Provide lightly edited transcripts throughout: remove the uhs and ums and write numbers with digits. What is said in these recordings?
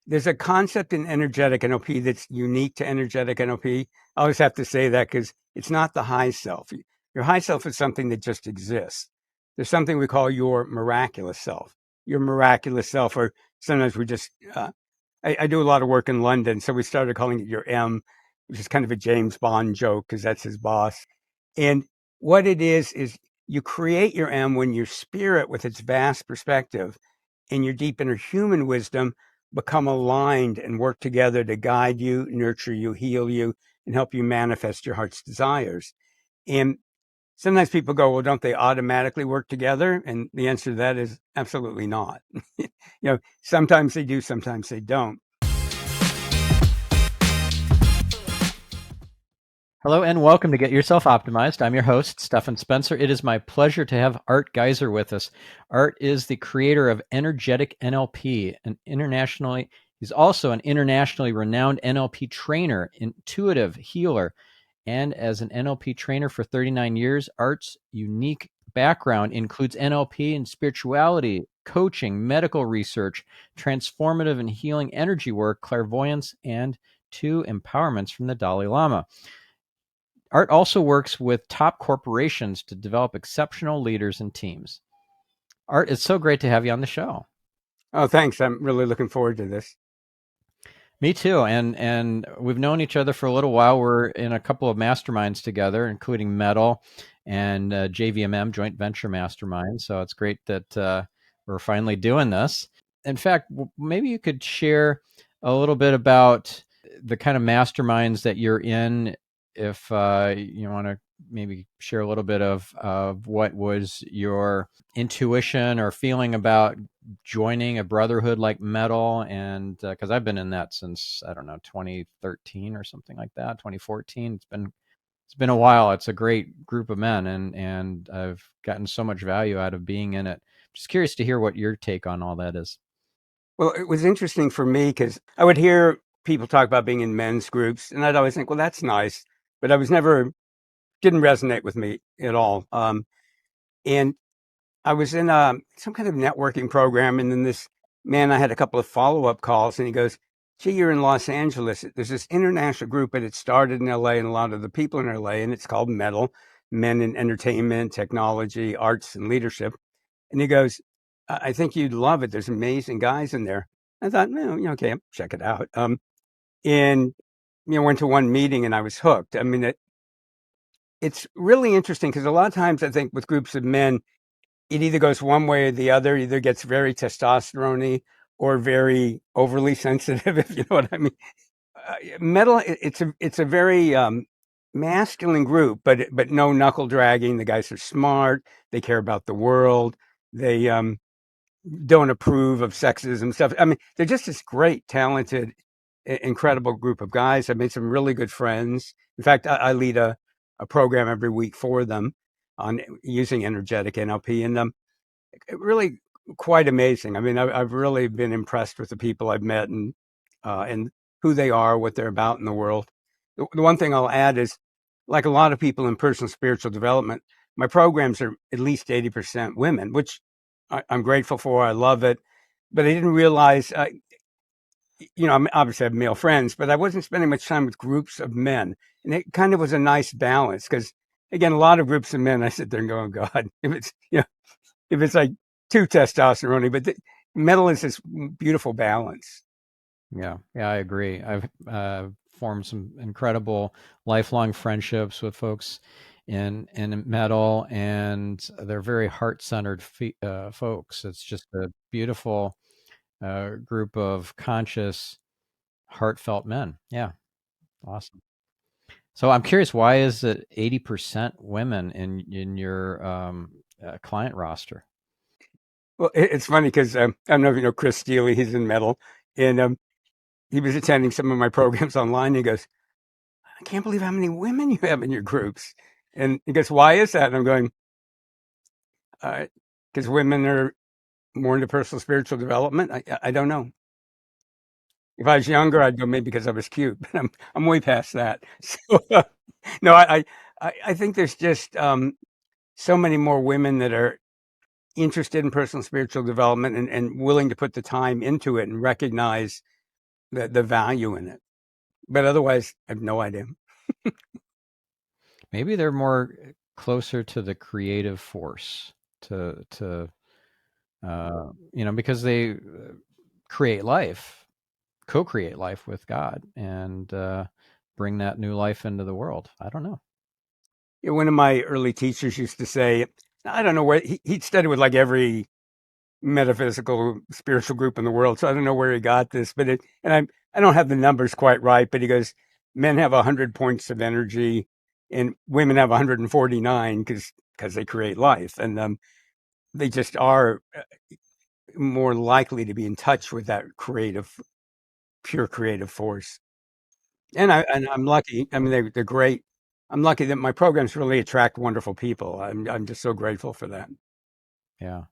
there's a concept in energetic NLP that's unique to energetic NLP. I always have to say that because it's not the high self. Your high self is something that just exists. There's something we call your miraculous self. Your miraculous self, or sometimes we just, I do a lot of work in London, so we started calling it your M, which is kind of a James Bond joke because that's his boss. And what it is you create your M when your spirit, with its vast perspective, and your deep inner human wisdom become aligned and work together to guide you, nurture you, heal you, and help you manifest your heart's desires. And sometimes people go, well, don't they automatically work together? And the answer to that is absolutely not. Sometimes they do, sometimes they don't. Hello and welcome to Get Yourself Optimized. I'm your host, Stephan Spencer. It is my pleasure to have Art Giser with us. Art is the creator of Energetic NLP, he's also an internationally renowned NLP trainer, intuitive healer, and as an NLP trainer for 39 years, Art's unique background includes NLP and spirituality, coaching, medical research, transformative and healing energy work, clairvoyance, and 2 empowerments from the Dalai Lama. Art also works with top corporations to develop exceptional leaders and teams. Art, it's so great to have you on the show. Oh, thanks. I'm really looking forward to this. Me too. And we've known each other for a little while. We're in a couple of masterminds together, including Metal and JVMM, Joint Venture Mastermind. So it's great that we're finally doing this. In fact, maybe you could share a little bit about the kind of masterminds that you're in, if you want to maybe share a little bit of what was your intuition or feeling about joining a brotherhood like Metal, and because I've been in that since, I don't know, 2013 or something like that, 2014. It's been a while. It's a great group of men, and I've gotten so much value out of being in it. Just curious to hear what your take on all that is. Well, it was interesting for me because I would hear people talk about being in men's groups, and I'd always think, well, that's nice, but didn't resonate with me at all. And I was in some kind of networking program, and then this man, I had a couple of follow-up calls, and he goes, gee, you're in Los Angeles. There's this international group, and it started in LA, and a lot of the people in LA, and it's called METAL, Men in Entertainment, Technology, Arts, and Leadership. And he goes, I think you'd love it. There's amazing guys in there. I thought, okay, I'll check it out. And went to one meeting, and I was hooked. I mean, it's really interesting because a lot of times I think with groups of men, it either goes one way or the other. Either gets very testosterone-y or very overly sensitive, if you know what I mean. Metal, it's a very masculine group, but no knuckle dragging. The guys are smart. They care about the world. They don't approve of sexism stuff. I mean, they're just this great, talented, incredible group of guys. I've made some really good friends. In fact, I lead a program every week for them on using energetic NLP, and really quite amazing. I mean, I've really been impressed with the people I've met and who they are, what they're about in the world. The one thing I'll add is, like a lot of people in personal spiritual development, my programs are at least 80% women, which I'm grateful for. I love it. But I didn't realize, I'm obviously I have male friends, but I wasn't spending much time with groups of men. And it kind of was a nice balance because, again, a lot of groups of men, I sit there and go, oh, God, if it's like too testosterone, but metal is this beautiful balance. Yeah, I agree. I've formed some incredible lifelong friendships with folks in Metal, and they're very heart-centered folks. It's just a beautiful group of conscious, heartfelt men. Yeah, awesome. So I'm curious, why is it 80% women in your client roster? Well, it's funny because I don't know if you know Chris Steele. He's in metal, and he was attending some of my programs online. And he goes, I can't believe how many women you have in your groups. And he goes, why is that? And I'm going, because women are more into personal spiritual development. I don't know. If I was younger, I'd go maybe because I was cute, but I'm way past that. So no, I think there's just so many more women that are interested in personal spiritual development and willing to put the time into it and recognize the value in it. But otherwise, I have no idea. Maybe they're more closer to the creative force to because they create life, co-create life with God, and bring that new life into the world. I don't know. Yeah, one of my early teachers used to say, I don't know where he'd studied with like every metaphysical spiritual group in the world, so I don't know where he got this, but I don't have the numbers quite right, but he goes, men have 100 points of energy, and women have 149 because they create life, and they just are more likely to be in touch with that pure creative force. And I'm lucky. I mean, they're great. I'm lucky that my programs really attract wonderful people. I'm just so grateful for that. Yeah.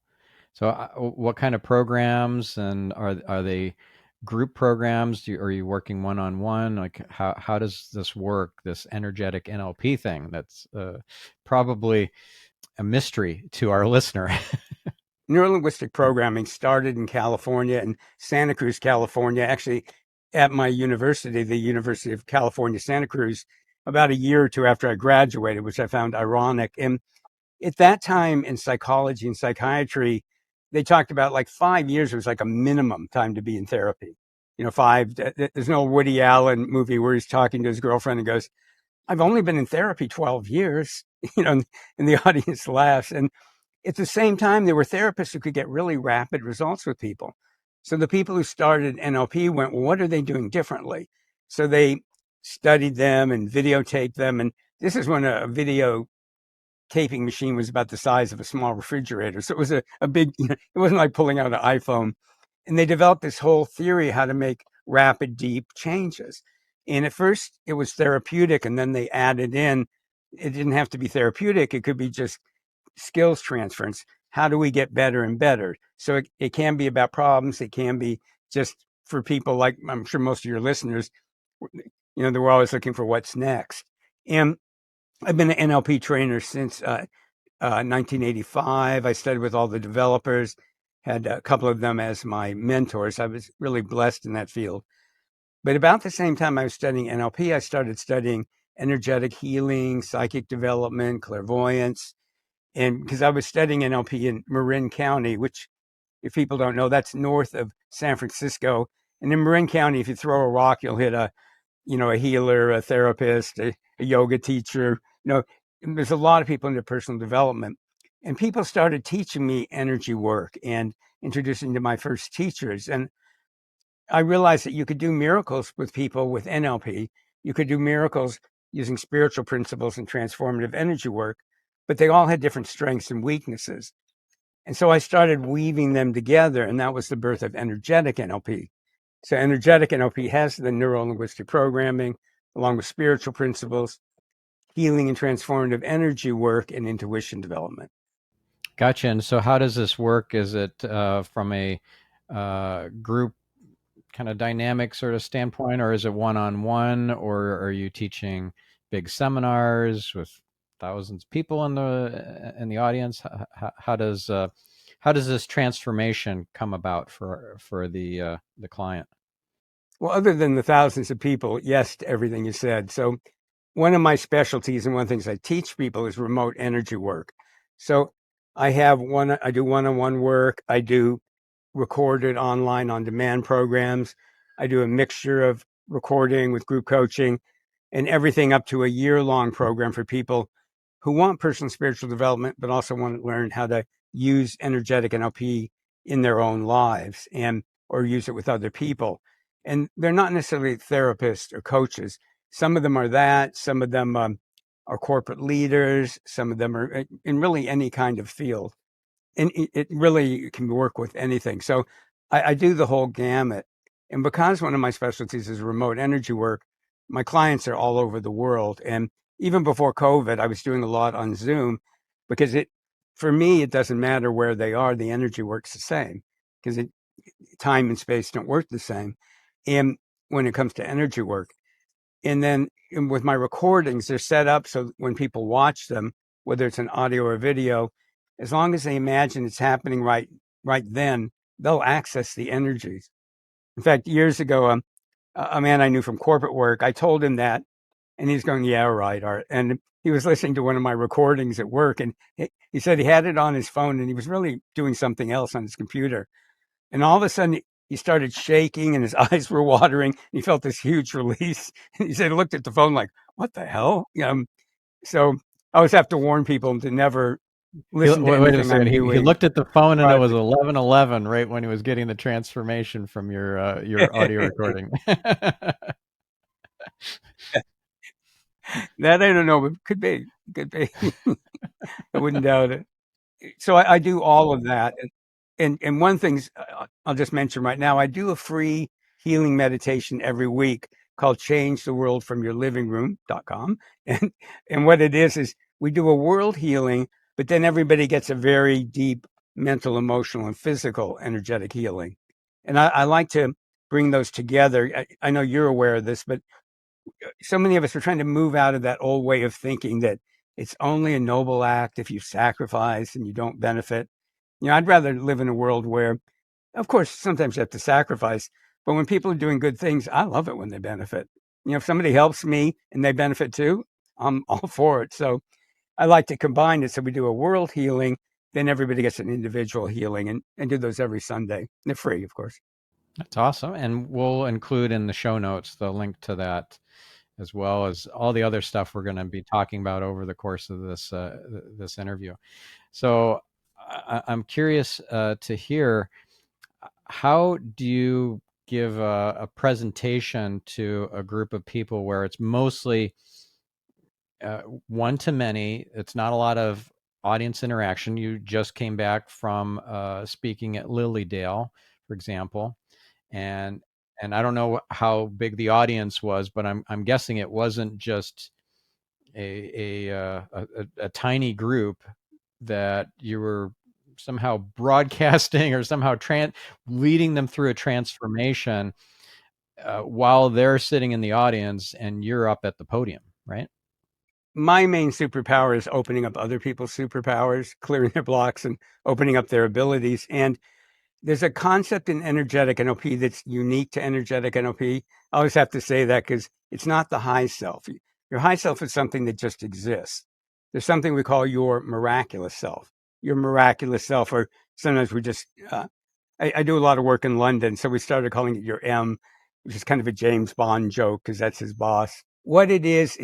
So, what kind of programs, and are they group programs? Are you working one on one? Like, how does this work? This energetic NLP thing that's probably a mystery to our listener. Neuro-Linguistic Programming started in California, in Santa Cruz, California, actually at my university, the University of California, Santa Cruz, about a year or two after I graduated, which I found ironic. And at that time in psychology and psychiatry, they talked about like 5 years was like a minimum time to be in therapy. You know, five. There's an old Woody Allen movie where he's talking to his girlfriend and goes, "I've only been in therapy 12 years." You know, and the audience laughs. And at the same time, there were therapists who could get really rapid results with people. So the people who started NLP went, well, what are they doing differently? So they studied them and videotaped them. And this is when a video taping machine was about the size of a small refrigerator. So it was a big, it wasn't like pulling out an iPhone. And they developed this whole theory how to make rapid, deep changes. And at first it was therapeutic, and then they added in, it didn't have to be therapeutic. It could be just skills transference. How do we get better and better? So it can be about problems. It can be just for people like I'm sure most of your listeners, they were always looking for what's next. And I've been an NLP trainer since 1985. I studied with all the developers, had a couple of them as my mentors. I was really blessed in that field. But about the same time I was studying NLP, I started studying energetic healing, psychic development, clairvoyance. And because I was studying NLP in Marin County, which, if people don't know, that's north of San Francisco. And in Marin County, if you throw a rock, you'll hit a healer, a therapist, a yoga teacher. There's a lot of people into personal development. And people started teaching me energy work and introducing to my first teachers. And I realized that you could do miracles with people with NLP. You could do miracles using spiritual principles and transformative energy work, but they all had different strengths and weaknesses. And so I started weaving them together, and that was the birth of Energetic NLP. So Energetic NLP has the Neuro-Linguistic Programming, along with spiritual principles, healing and transformative energy work, and intuition development. Gotcha. And so, how does this work? Is it from a group kind of dynamic sort of standpoint, or is it one on one, or are you teaching big seminars with thousands of people in the audience? How does this transformation come about for the client? Well, other than the thousands of people, yes to everything you said. So one of my specialties and one of the things I teach people is remote energy work. So I do one-on-one work. I do recorded online on demand programs. I do a mixture of recording with group coaching and everything up to a year-long program for people who want personal spiritual development, but also want to learn how to use energetic NLP in their own lives and or use it with other people. And they're not necessarily therapists or coaches. Some of them are that. Some of them are corporate leaders. Some of them are in really any kind of field. And it really can work with anything. So I do the whole gamut. And because one of my specialties is remote energy work, my clients are all over the world. And even before COVID, I was doing a lot on Zoom because for me, it doesn't matter where they are. The energy works the same because time and space don't work the same. And when it comes to energy work, and then with my recordings, they're set up so when people watch them, whether it's an audio or video, as long as they imagine it's happening right then, they'll access the energies. In fact, years ago, a man I knew from corporate work. I told him that, and he's going, "Yeah, right, Art." And he was listening to one of my recordings at work, and he said he had it on his phone, and he was really doing something else on his computer. And all of a sudden, he started shaking, and his eyes were watering. And he felt this huge release. And he said, he looked at the phone like, "What the hell?" So I always have to warn people to never listen to Wait a anything second. I'm He doing looked at the phone and it was driving. 11:11 right when he was getting the transformation from your audio recording. That I don't know, but could be. I wouldn't doubt it. So I do all of that, and one thing's I'll just mention right now. I do a free healing meditation every week called "Change the World from Your Living Room.com," and what it is we do a world healing, but then everybody gets a very deep mental, emotional, and physical energetic healing, and I like to bring those together. I know you're aware of this, but so many of us are trying to move out of that old way of thinking that it's only a noble act if you sacrifice and you don't benefit. I'd rather live in a world where, of course, sometimes you have to sacrifice, but when people are doing good things, I love it when they benefit. If somebody helps me and they benefit too, I'm all for it. So I like to combine it. So we do a world healing, then everybody gets an individual healing, and do those every Sunday. And they're free, of course. That's awesome. And we'll include in the show notes the link to that, as well as all the other stuff we're going to be talking about over the course of this interview. So I'm curious to hear, how do you give a presentation to a group of people where it's mostly one to many? It's not a lot of audience interaction. You just came back from speaking at Lilydale, for example, and I don't know how big the audience was, but I'm guessing it wasn't just a tiny group that you were somehow broadcasting or somehow leading them through a transformation while they're sitting in the audience and you're up at the podium, right? My main superpower is opening up other people's superpowers, clearing their blocks and opening up their abilities. And there's a concept in energetic NLP that's unique to energetic NLP. I always have to say that because it's not the high self. Your high self is something that just exists. There's something we call your miraculous self. Your miraculous self, or sometimes we just, I do a lot of work in London, so we started calling it your M, which is kind of a James Bond joke because that's his boss. What it is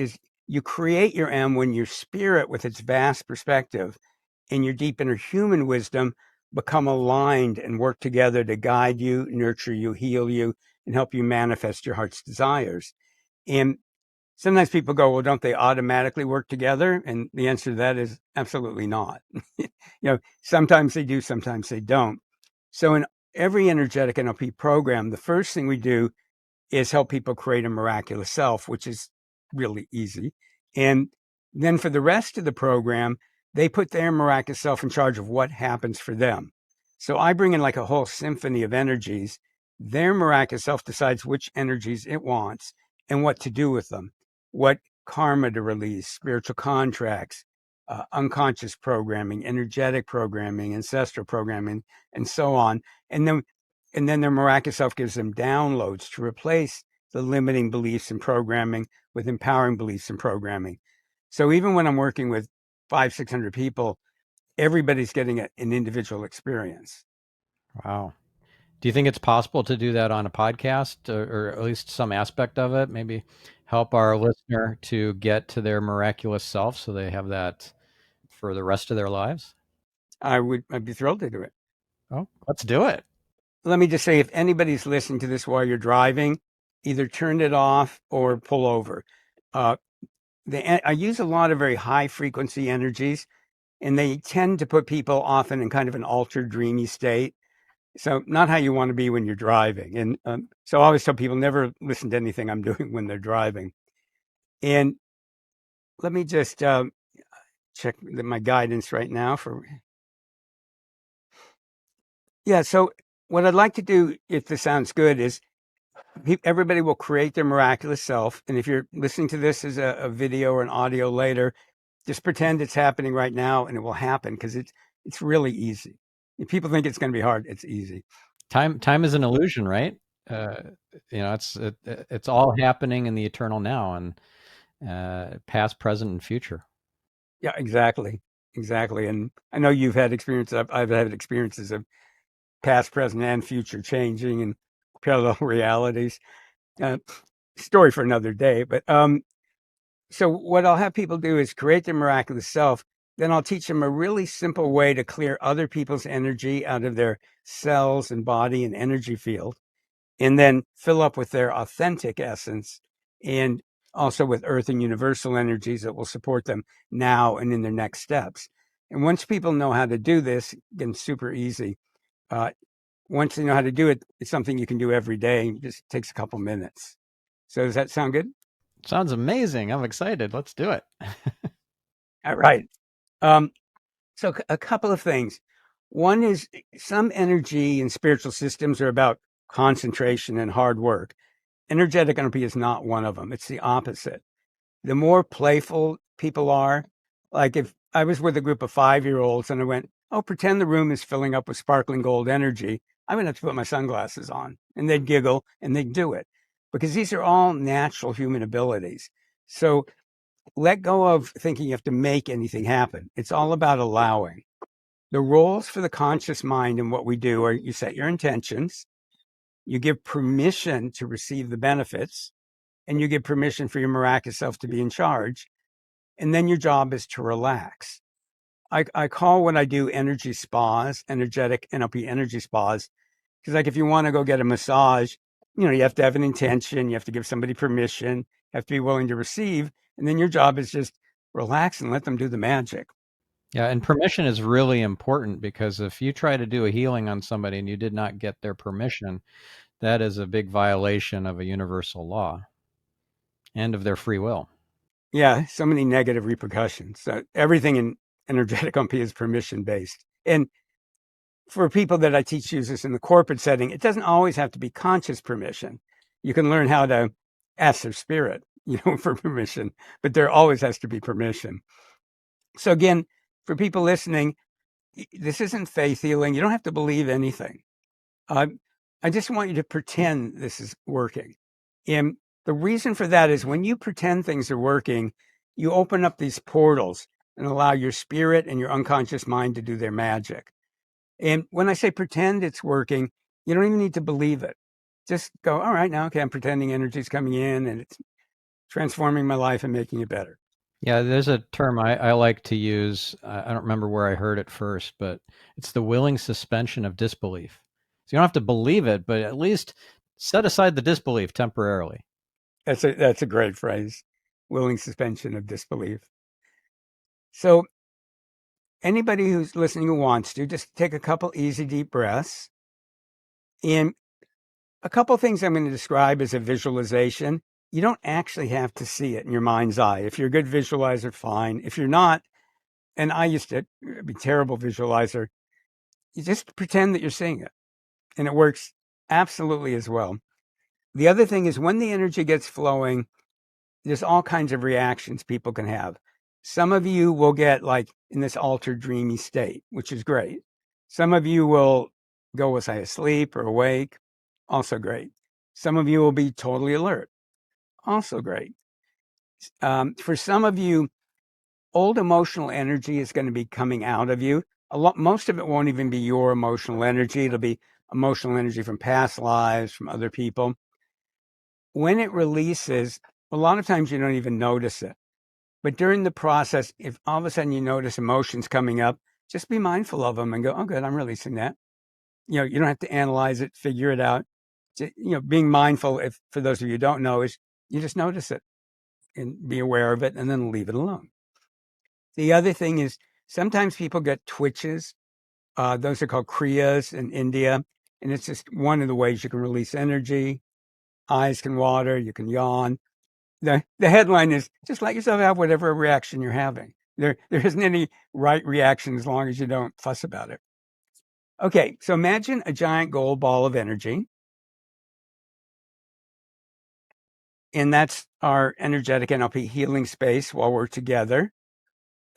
you create your M when your spirit, with its vast perspective, and your deep inner human wisdom become aligned and work together to guide you, nurture you, heal you, and help you manifest your heart's desires. And sometimes people go, well, don't they automatically work together? And the answer to that is absolutely not. Sometimes they do, sometimes they don't. So in every energetic NLP program, the first thing we do is help people create a miraculous self, which is really easy. And then for the rest of the program, they put their miraculous self in charge of what happens for them. So I bring in like a whole symphony of energies. Their miraculous self decides which energies it wants and what to do with them, what karma to release, spiritual contracts, unconscious programming, energetic programming, ancestral programming, and so on. And then their miraculous self gives them downloads to replace the limiting beliefs and programming with empowering beliefs and programming. So even when I'm working with 500-600 people, everybody's getting an individual experience. Wow. Do you think it's possible to do that on a podcast, or at least some aspect of it? Maybe help our listener to get to their miraculous self so they have that for the rest of their lives? I'd be thrilled to do it. Oh, let's do it. Let me just say, if anybody's listening to this while you're driving, either turn it off or pull over. Uh, I use a lot of very high frequency energies, and they tend to put people often in kind of an altered, dreamy state. So not how you want to be when you're driving. And so I always tell people never listen to anything I'm doing when they're driving. And let me just check my guidance right now for. Yeah. So what I'd like to do, if this sounds good, is everybody will create their miraculous self. And if you're listening to this as a video or an audio later, just pretend it's happening right now, and it will happen because it's really easy. If people think it's going to be hard, it's easy. Time is an illusion, right? uh, it's all happening in the eternal now, and past, present, and future. Yeah, exactly. Exactly. And I know you've had experience. I've had experiences of past, present, and future changing and parallel realities. Uh, Story for another day. But so what I'll have people do is create their miraculous self. Then I'll teach them a really simple way to clear other people's energy out of their cells and body and energy field, and then fill up with their authentic essence and also with earth and universal energies that will support them now and in their next steps. And once people know how to do this, again, super easy. Uh, Once they know how to do it, it's something you can do every day. It just takes a couple minutes. So does that sound good? Sounds amazing. I'm excited. Let's do it. All right. Um, so a couple of things. One is some energy and spiritual systems are about concentration and hard work. Energetic NLP is not one of them. It's the opposite. The more playful people are, like if I was with a group of 5-year-olds and I went, oh, pretend the room is filling up with sparkling gold energy, I would have to put my sunglasses on, and they'd giggle and they'd do it because these are all natural human abilities. So let go of thinking you have to make anything happen. It's all about allowing. The roles for the conscious mind and what we do are you set your intentions, you give permission to receive the benefits, and you give permission for your miraculous self to be in charge. And then your job is to relax. I call what I do energy spas, energetic NLP energy spas, because like if you want to go get a massage, you have to have an intention, you have to give somebody permission, you have to be willing to receive, and then your job is just relax and let them do the magic. Yeah, and permission is really important because if you try to do a healing on somebody and you did not get their permission, that is a big violation of a universal law and of their free will. Yeah, so many negative repercussions. So everything in energetic NLP is permission based. And for people that I teach use this in the corporate setting, it doesn't always have to be conscious permission. You can learn how to ask their spirit, for permission, but there always has to be permission. So again, for people listening, this isn't faith healing. You don't have to believe anything. Uh, I just want you to pretend this is working. And the reason for that is when you pretend things are working, you open up these portals and allow your spirit and your unconscious mind to do their magic. And when I say pretend it's working, you don't even need to believe it. Just go, all right, now, okay, I'm pretending energy's coming in and it's transforming my life and making it better. Yeah, there's a term I like to use. I don't remember where I heard it first, but it's the willing suspension of disbelief. So you don't have to believe it, but at least set aside the disbelief temporarily. That's a great phrase, willing suspension of disbelief. So anybody who's listening who wants to, just take a couple easy, deep breaths. And a couple things I'm going to describe as a visualization. You don't actually have to see it in your mind's eye. If you're a good visualizer, fine. If you're not, and I used to be a terrible visualizer, you just pretend that you're seeing it. And it works absolutely as well. The other thing is when the energy gets flowing, there's all kinds of reactions people can have. Some of you will get like in this altered dreamy state, which is great. Some of you will go, was I asleep or awake? Also great. Some of you will be totally alert. Also great. For some of you, old emotional energy is going to be coming out of you. Most of it won't even be your emotional energy. It'll be emotional energy from past lives, from other people. When it releases, a lot of times you don't even notice it. But during the process, if all of a sudden you notice emotions coming up, just be mindful of them and go, oh, good, I'm releasing that. You don't have to analyze it, figure it out. Being mindful, if for those of you who don't know, is you just notice it and be aware of it and then leave it alone. The other thing is sometimes people get twitches. Those are called kriyas in India. And it's just one of the ways you can release energy. Eyes can water, you can yawn. The headline is just let yourself have whatever reaction you're having. There isn't any right reaction as long as you don't fuss about it. Okay, so imagine a giant gold ball of energy. And that's our energetic NLP healing space while we're together.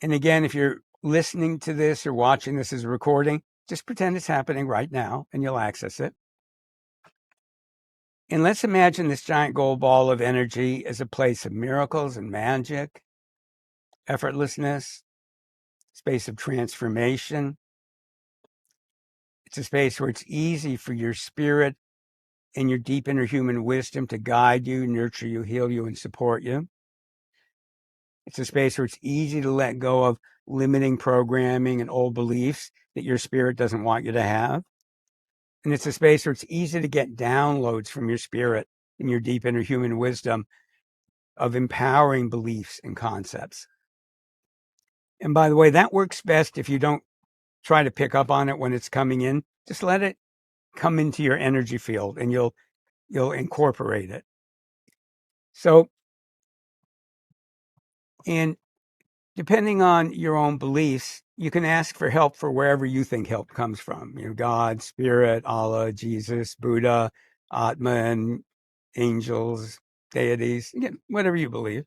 And again, if you're listening to this or watching this as a recording, just pretend it's happening right now and you'll access it. And let's imagine this giant gold ball of energy as a place of miracles and magic, effortlessness, space of transformation. It's a space where it's easy for your spirit and your deep inner human wisdom to guide you, nurture you, heal you, and support you. It's a space where it's easy to let go of limiting programming and old beliefs that your spirit doesn't want you to have. And it's a space where it's easy to get downloads from your spirit and your deep inner human wisdom of empowering beliefs and concepts. And by the way, that works best if you don't try to pick up on it when it's coming in. Just let it come into your energy field and you'll incorporate it. So, and depending on your own beliefs, you can ask for help for wherever you think help comes from. God, spirit, Allah, Jesus, Buddha, Atman, angels, deities, again, whatever you believe.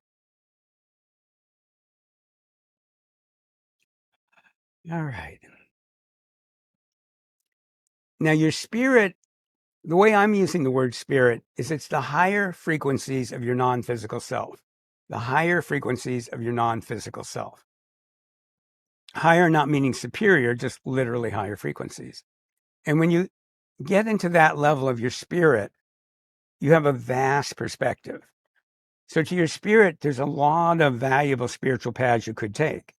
All right. Now, your spirit, the way I'm using the word spirit is it's the higher frequencies of your non-physical self. The higher frequencies of your non-physical self. Higher not meaning superior, just literally higher frequencies. And when you get into that level of your spirit, you have a vast perspective. So to your spirit, there's a lot of valuable spiritual paths you could take.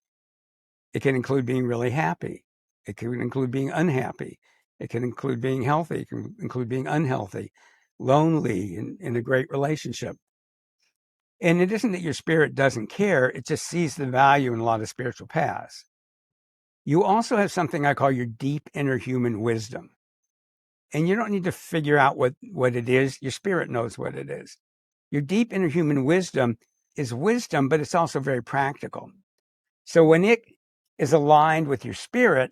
It can include being really happy. It can include being unhappy. It can include being healthy. It can include being unhealthy, lonely, in a great relationship. And it isn't that your spirit doesn't care. It just sees the value in a lot of spiritual paths. You also have something I call your deep inner human wisdom. And you don't need to figure out what it is. Your spirit knows what it is. Your deep inner human wisdom is wisdom, but it's also very practical. So when it is aligned with your spirit,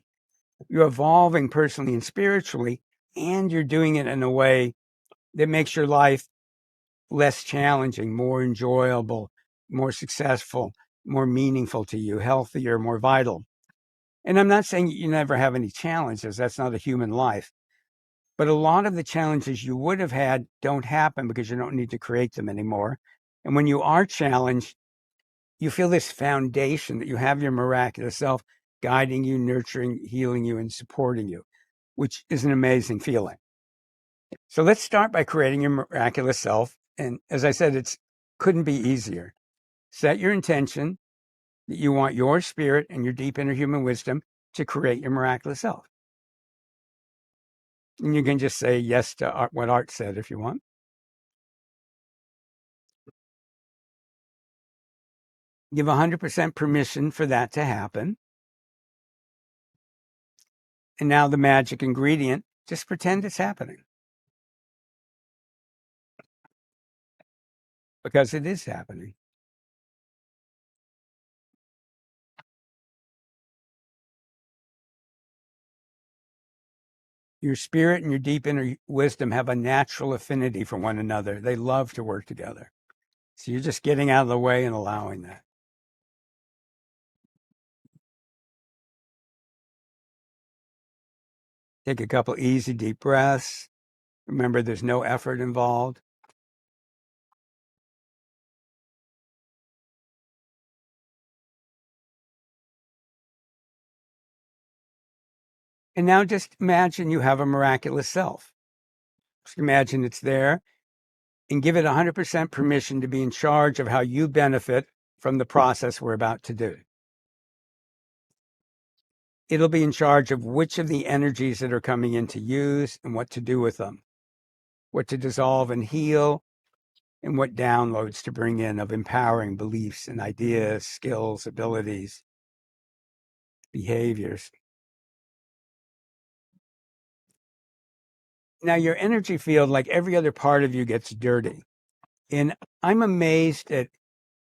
you're evolving personally and spiritually, and you're doing it in a way that makes your life less challenging, more enjoyable, more successful, more meaningful to you, healthier, more vital. And I'm not saying you never have any challenges. That's not a human life. But a lot of the challenges you would have had don't happen because you don't need to create them anymore. And when you are challenged, you feel this foundation that you have your miraculous self guiding you, nurturing, healing you, and supporting you, which is an amazing feeling. So let's start by creating your miraculous self. And as I said, it couldn't be easier. Set your intention that you want your spirit and your deep inner human wisdom to create your miraculous self. And you can just say yes to what Art said if you want. Give 100% permission for that to happen. And now the magic ingredient, just pretend it's happening. Because it is happening. Your spirit and your deep inner wisdom have a natural affinity for one another. They love to work together. So you're just getting out of the way and allowing that. Take a couple easy, deep breaths. Remember, there's no effort involved. And now just imagine you have a miraculous self. Just imagine it's there and give it 100% permission to be in charge of how you benefit from the process we're about to do. It'll be in charge of which of the energies that are coming in to use and what to do with them, what to dissolve and heal, and what downloads to bring in of empowering beliefs and ideas, skills, abilities, behaviors. Now, your energy field, like every other part of you, gets dirty. And I'm amazed at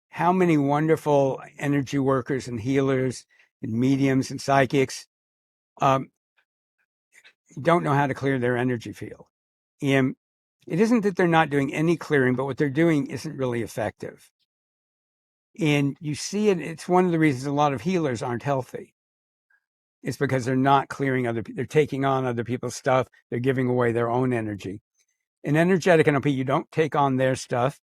how many wonderful energy workers and healers and mediums and psychics don't know how to clear their energy field. And it isn't that they're not doing any clearing, but what they're doing isn't really effective. And you see it, it's one of the reasons a lot of healers aren't healthy. It's because they're not clearing they're taking on other people's stuff. They're giving away their own energy. In energetic NLP, you don't take on their stuff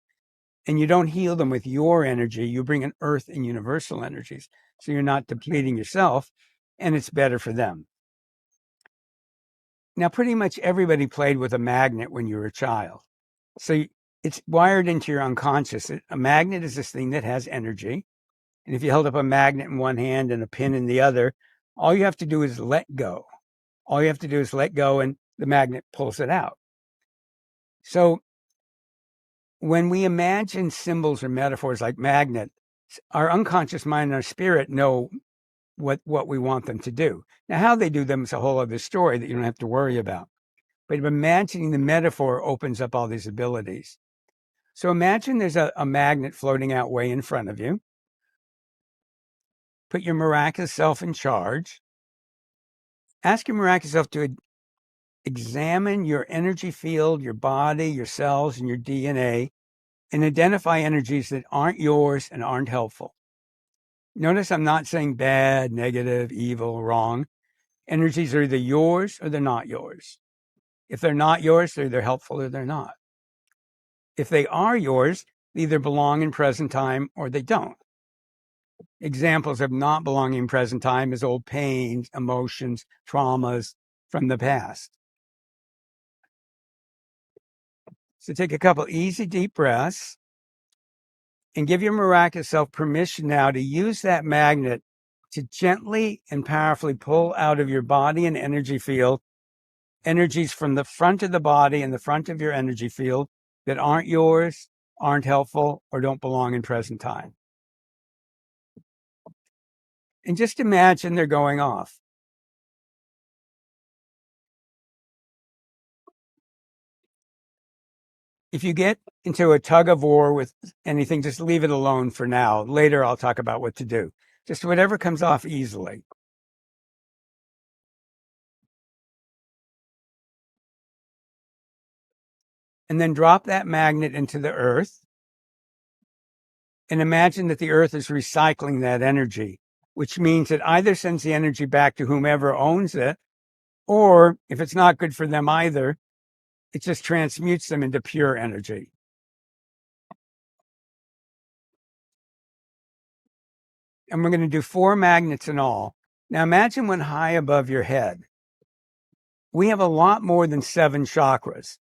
and you don't heal them with your energy. You bring in earth and universal energies. So you're not depleting yourself, and it's better for them. Now, pretty much everybody played with a magnet when you were a child. So it's wired into your unconscious. A magnet is this thing that has energy. And if you held up a magnet in one hand and a pin in the other, all you have to do is let go. All you have to do is let go, and the magnet pulls it out. So when we imagine symbols or metaphors like magnet, our unconscious mind and our spirit know what we want them to do. Now, how they do them is a whole other story that you don't have to worry about. But imagining the metaphor opens up all these abilities. So imagine there's a magnet floating out way in front of you. Put your miraculous self in charge. Ask your miraculous self to examine your energy field, your body, your cells, and your DNA, and identify energies that aren't yours and aren't helpful. Notice I'm not saying bad, negative, evil, wrong. Energies are either yours or they're not yours. If they're not yours, they're either helpful or they're not. If they are yours, they either belong in present time or they don't. Examples of not belonging in present time is old pains, emotions, traumas from the past. So take a couple easy deep breaths and give your miraculous self permission now to use that magnet to gently and powerfully pull out of your body and energy field energies from the front of the body and the front of your energy field that aren't yours, aren't helpful, or don't belong in present time. And just imagine they're going off. If you get into a tug of war with anything, just leave it alone for now. Later, I'll talk about what to do. Just whatever comes off easily. And then drop that magnet into the earth. And imagine that the earth is recycling that energy, which means it either sends the energy back to whomever owns it, or if it's not good for them either, it just transmutes them into pure energy. And we're going to do 4 magnets in all. Now imagine one high above your head. We have a lot more than 7 chakras.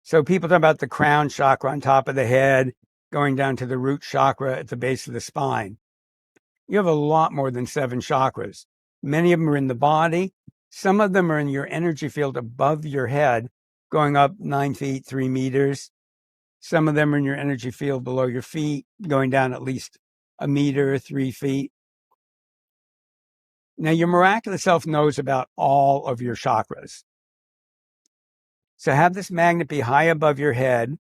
So people talk about the crown chakra on top of the head, going down to the root chakra at the base of the spine. You have a lot more than 7 chakras. Many of them are in the body. Some of them are in your energy field above your head, going up 9 feet, 3 meters. Some of them are in your energy field below your feet, going down at least a meter, 3 feet. Now, your miraculous self knows about all of your chakras. So have this magnet be high above your head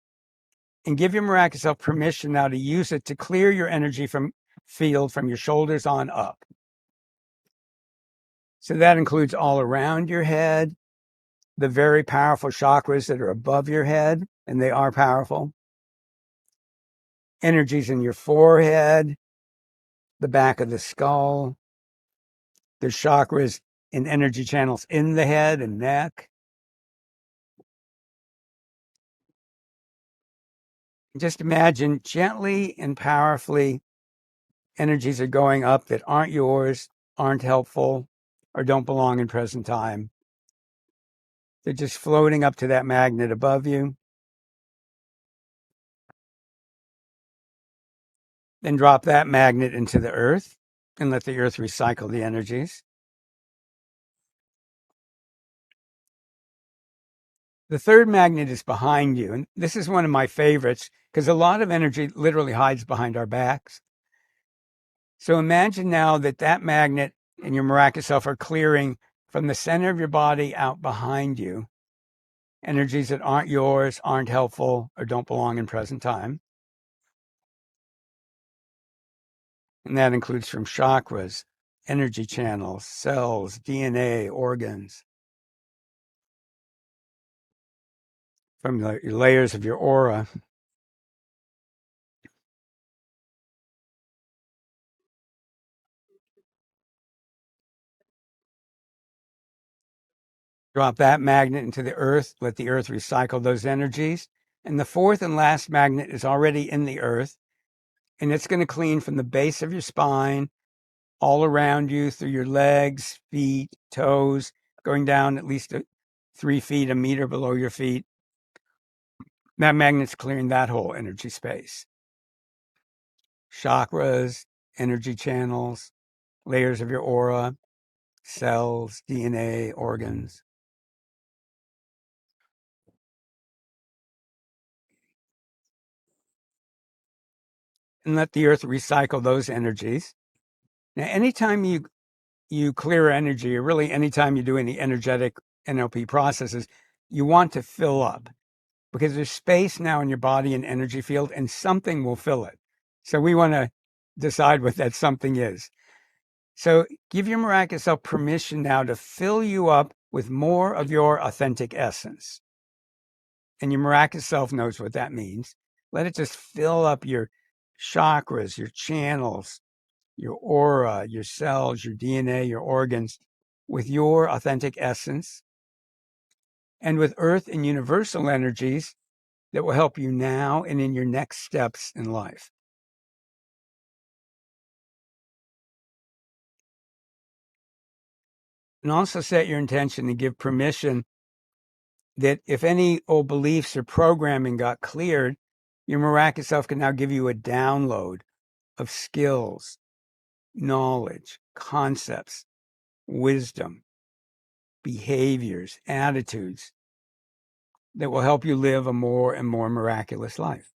and give your miraculous self permission now to use it to clear your energy field from your shoulders on up. So that includes all around your head, the very powerful chakras that are above your head, and they are powerful. Energies in your forehead, the back of the skull, the chakras and energy channels in the head and neck. Just imagine gently and powerfully energies are going up that aren't yours, aren't helpful, or don't belong in present time. They're just floating up to that magnet above you. Then drop that magnet into the earth and let the earth recycle the energies. The third magnet is behind you. And this is one of my favorites because a lot of energy literally hides behind our backs. So imagine now that that magnet and your miraculous self are clearing from the center of your body out behind you energies that aren't yours, aren't helpful, or don't belong in present time. And that includes from chakras, energy channels, cells, DNA, organs, from the layers of your aura. Drop that magnet into the earth, let the earth recycle those energies. And the fourth and last magnet is already in the earth, and it's going to clean from the base of your spine, all around you, through your legs, feet, toes, going down at least 3 feet, a meter below your feet. That magnet's clearing that whole energy space. Chakras, energy channels, layers of your aura, cells, DNA, organs. And let the earth recycle those energies. Now, anytime you clear energy, or really anytime you do any energetic NLP processes, you want to fill up, because there's space now in your body and energy field, and something will fill it. So we want to decide what that something is. So give your miraculous self permission now to fill you up with more of your authentic essence. And your miraculous self knows what that means. Let it just fill up your chakras, your channels, your aura, your cells, your DNA, your organs with your authentic essence and with earth and universal energies that will help you now and in your next steps in life. And also set your intention and give permission that if any old beliefs or programming got cleared, your miraculous self can now give you a download of skills, knowledge, concepts, wisdom, behaviors, attitudes that will help you live a more and more miraculous life.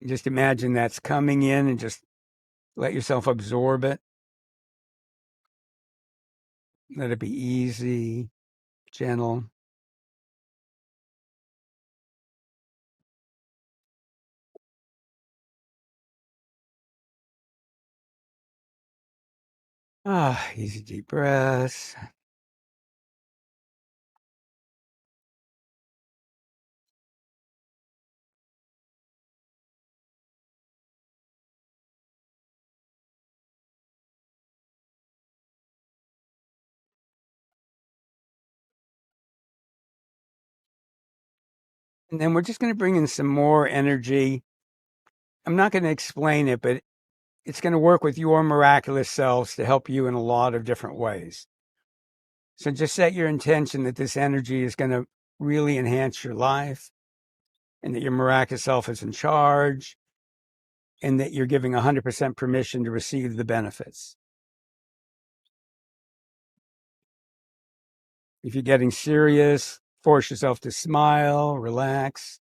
Just imagine that's coming in and just let yourself absorb it. Let it be easy, gentle. Easy deep breaths. And then we're just going to bring in some more energy. I'm not going to explain it, but it's going to work with your miraculous selves to help you in a lot of different ways. So just set your intention that this energy is going to really enhance your life, and that your miraculous self is in charge, and that you're giving 100% permission to receive the benefits. If you're getting serious, force yourself to smile, relax.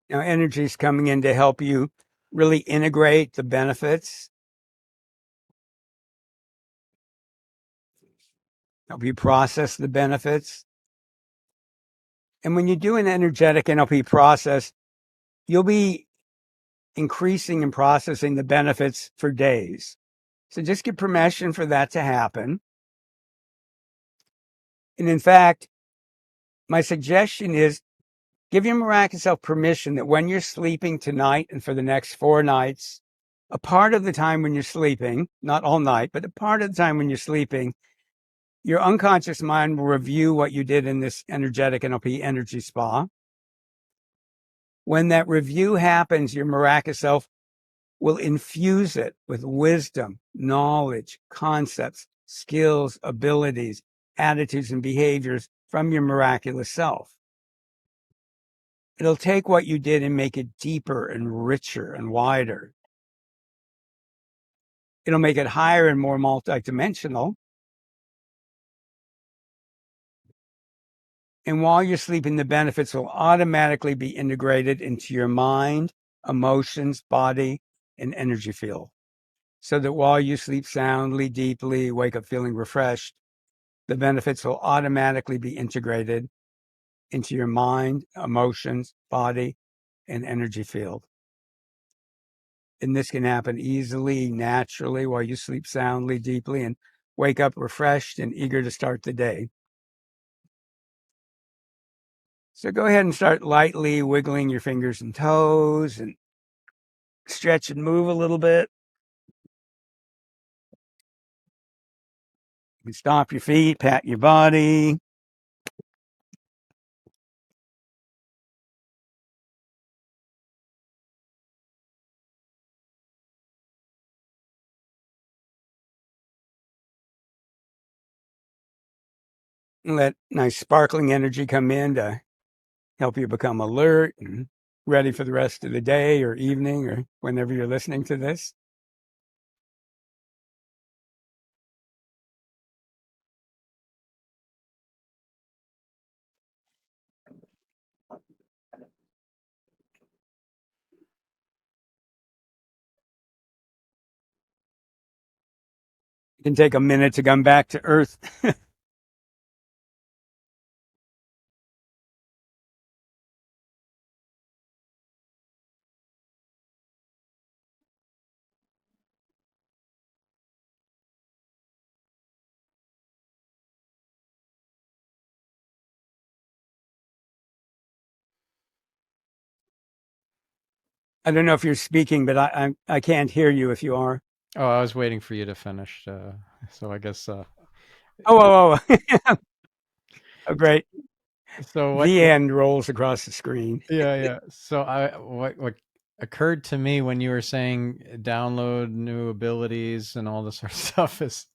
Now, energy is coming in to help you really integrate the benefits, help you process the benefits. And when you do an energetic NLP process, you'll be increasing and processing the benefits for days. So just give permission for that to happen. And in fact, my suggestion is give your miraculous self permission that when you're sleeping tonight and for the next 4 nights, a part of the time when you're sleeping, not all night, but a part of the time when you're sleeping, your unconscious mind will review what you did in this energetic NLP energy spa. When that review happens, your miraculous self will infuse it with wisdom, knowledge, concepts, skills, abilities, attitudes, and behaviors from your miraculous self. It'll take what you did and make it deeper and richer and wider. It'll make it higher and more multidimensional. And while you're sleeping, the benefits will automatically be integrated into your mind, emotions, body, and energy field, so that while you sleep soundly, deeply, wake up feeling refreshed, the benefits will automatically be integrated into your mind, emotions, body, and energy field. And this can happen easily, naturally, while you sleep soundly, deeply, and wake up refreshed and eager to start the day. So go ahead and start lightly wiggling your fingers and toes and stretch and move a little bit. You can stomp your feet, pat your body. And let nice sparkling energy come in to help you become alert and ready for the rest of the day or evening or whenever you're listening to this. You can take a minute to come back to earth. I don't know if you're speaking, but I can't hear you if you are. Oh, I was waiting for you to finish. So I guess. Oh, oh, great. So The end rolls across the screen. Yeah. So what occurred to me when you were saying download new abilities and all this sort of stuff is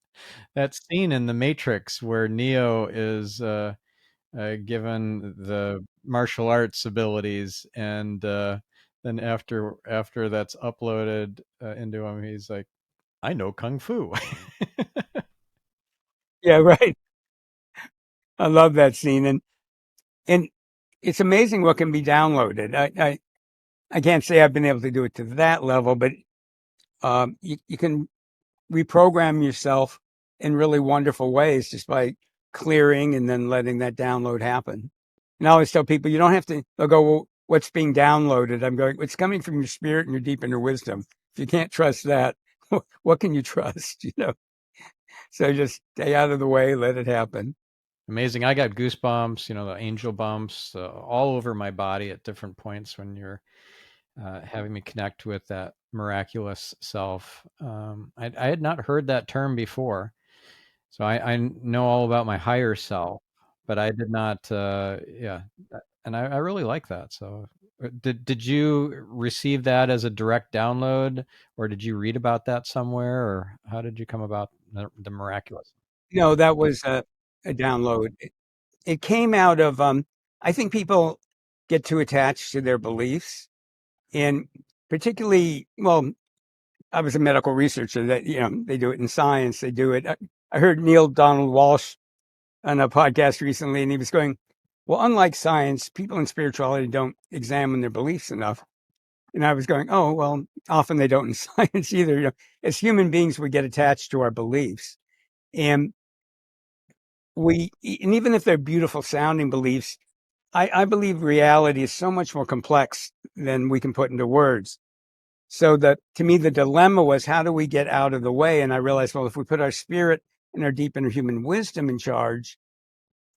that scene in The Matrix where Neo is given the martial arts abilities, and then after that's uploaded into him, he's like, "I know kung fu." Yeah, right. I love that scene. And it's amazing what can be downloaded. I can't say I've been able to do it to that level, but you can reprogram yourself in really wonderful ways just by clearing and then letting that download happen. And I always tell people, you don't have to, they'll go, well, what's being downloaded? I'm going, it's coming from your spirit and your deep inner wisdom. If you can't trust that, what can you trust? So just stay out of the way, let it happen. Amazing. I got goosebumps, the angel bumps all over my body at different points when you're having me connect with that miraculous self. I had not heard that term before. So I know all about my higher self, but I did not, yeah. And I really like that. So did you receive that as a direct download, or did you read about that somewhere, or how did you come about the miraculous? No, that was a download. It came out of, I think people get too attached to their beliefs, and particularly, well, I was a medical researcher that, they do it in science. They do it. I heard Neil Donald Walsh on a podcast recently, and he was going, well, unlike science, people in spirituality don't examine their beliefs enough. And I was going, oh, well, often they don't in science either. As human beings, we get attached to our beliefs. And and even if they're beautiful sounding beliefs, I believe reality is so much more complex than we can put into words. So to me, the dilemma was, how do we get out of the way? And I realized, well, if we put our spirit and our deep inner human wisdom in charge,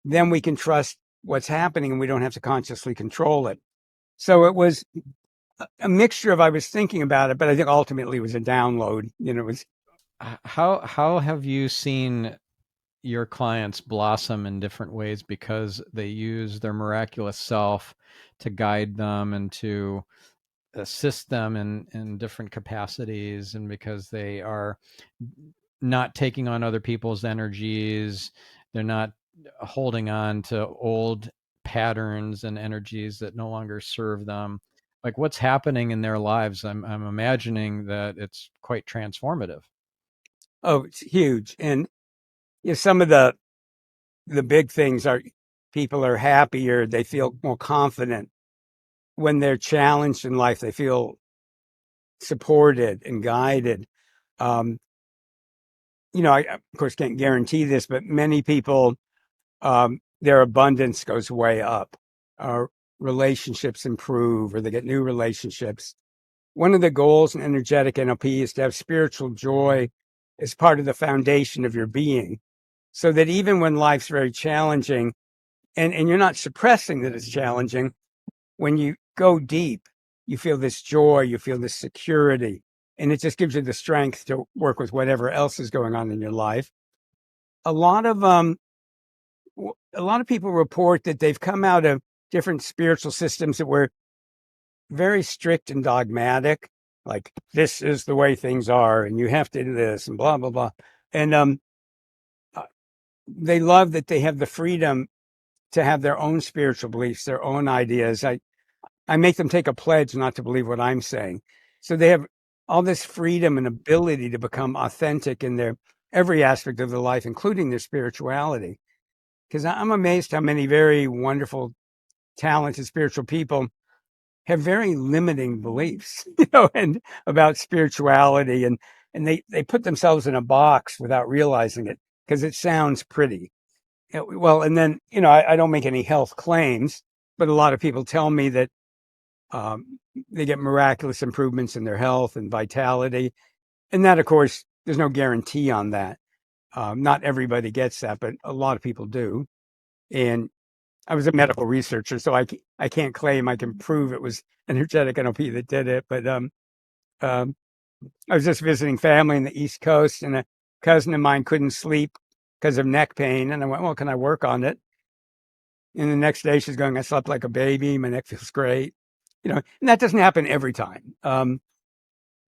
then we can trust what's happening and we don't have to consciously control it. So it was a mixture of, I was thinking about it, but I think ultimately it was a download. It was. How have you seen your clients blossom in different ways because they use their miraculous self to guide them and to assist them in different capacities, and because they are not taking on other people's energies, they're not holding on to old patterns and energies that no longer serve them? Like, what's happening in their lives? I'm imagining that it's quite transformative. Oh, it's huge. And some of the big things are, people are happier, they feel more confident when they're challenged in life. They feel supported and guided. Um, I, of course, can't guarantee this, but many people, their abundance goes way up. Relationships improve, or they get new relationships. One of the goals in energetic NLP is to have spiritual joy as part of the foundation of your being, so that even when life's very challenging, and you're not suppressing that it's challenging, when you go deep, you feel this joy, you feel this security, and it just gives you the strength to work with whatever else is going on in your life. A lot of people report that they've come out of different spiritual systems that were very strict and dogmatic, like this is the way things are, and you have to do this, and blah blah blah. And uh, they love that they have the freedom to have their own spiritual beliefs, their own ideas. I make them take a pledge not to believe what I'm saying. So they have all this freedom and ability to become authentic in their every aspect of their life, including their spirituality. Because I'm amazed how many very wonderful, talented spiritual people have very limiting beliefs, and about spirituality, and they put themselves in a box without realizing it because it sounds pretty. Well, and then, I don't make any health claims, but a lot of people tell me that they get miraculous improvements in their health and vitality. And that, of course, there's no guarantee on that. Not everybody gets that, but a lot of people do. And I was a medical researcher, so I can't claim I can prove it was energetic NLP that did it. But um, I was just visiting family in the East Coast, and a cousin of mine couldn't sleep because of neck pain. And I went, well, can I work on it? And the next day she's going, I slept like a baby. My neck feels great. And that doesn't happen every time.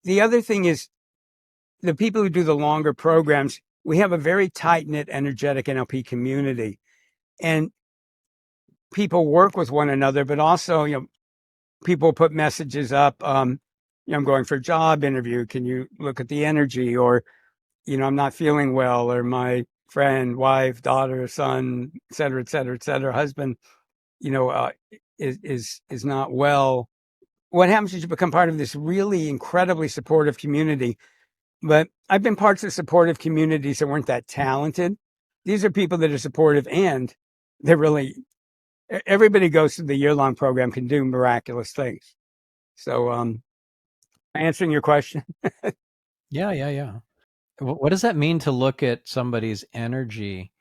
The other thing is the people who do the longer programs, we have a very tight knit energetic NLP community, and people work with one another, but also, people put messages up. I'm going for a job interview. Can you look at the energy? Or, I'm not feeling well, or my friend, wife, daughter, son, et cetera, husband, is not well. What happens is you become part of this really incredibly supportive community. But I've been parts of supportive communities that weren't that talented. These are people that are supportive, and they're really, everybody goes through the year-long program can do miraculous things. So, answering your question. Yeah. What does that mean to look at somebody's energy?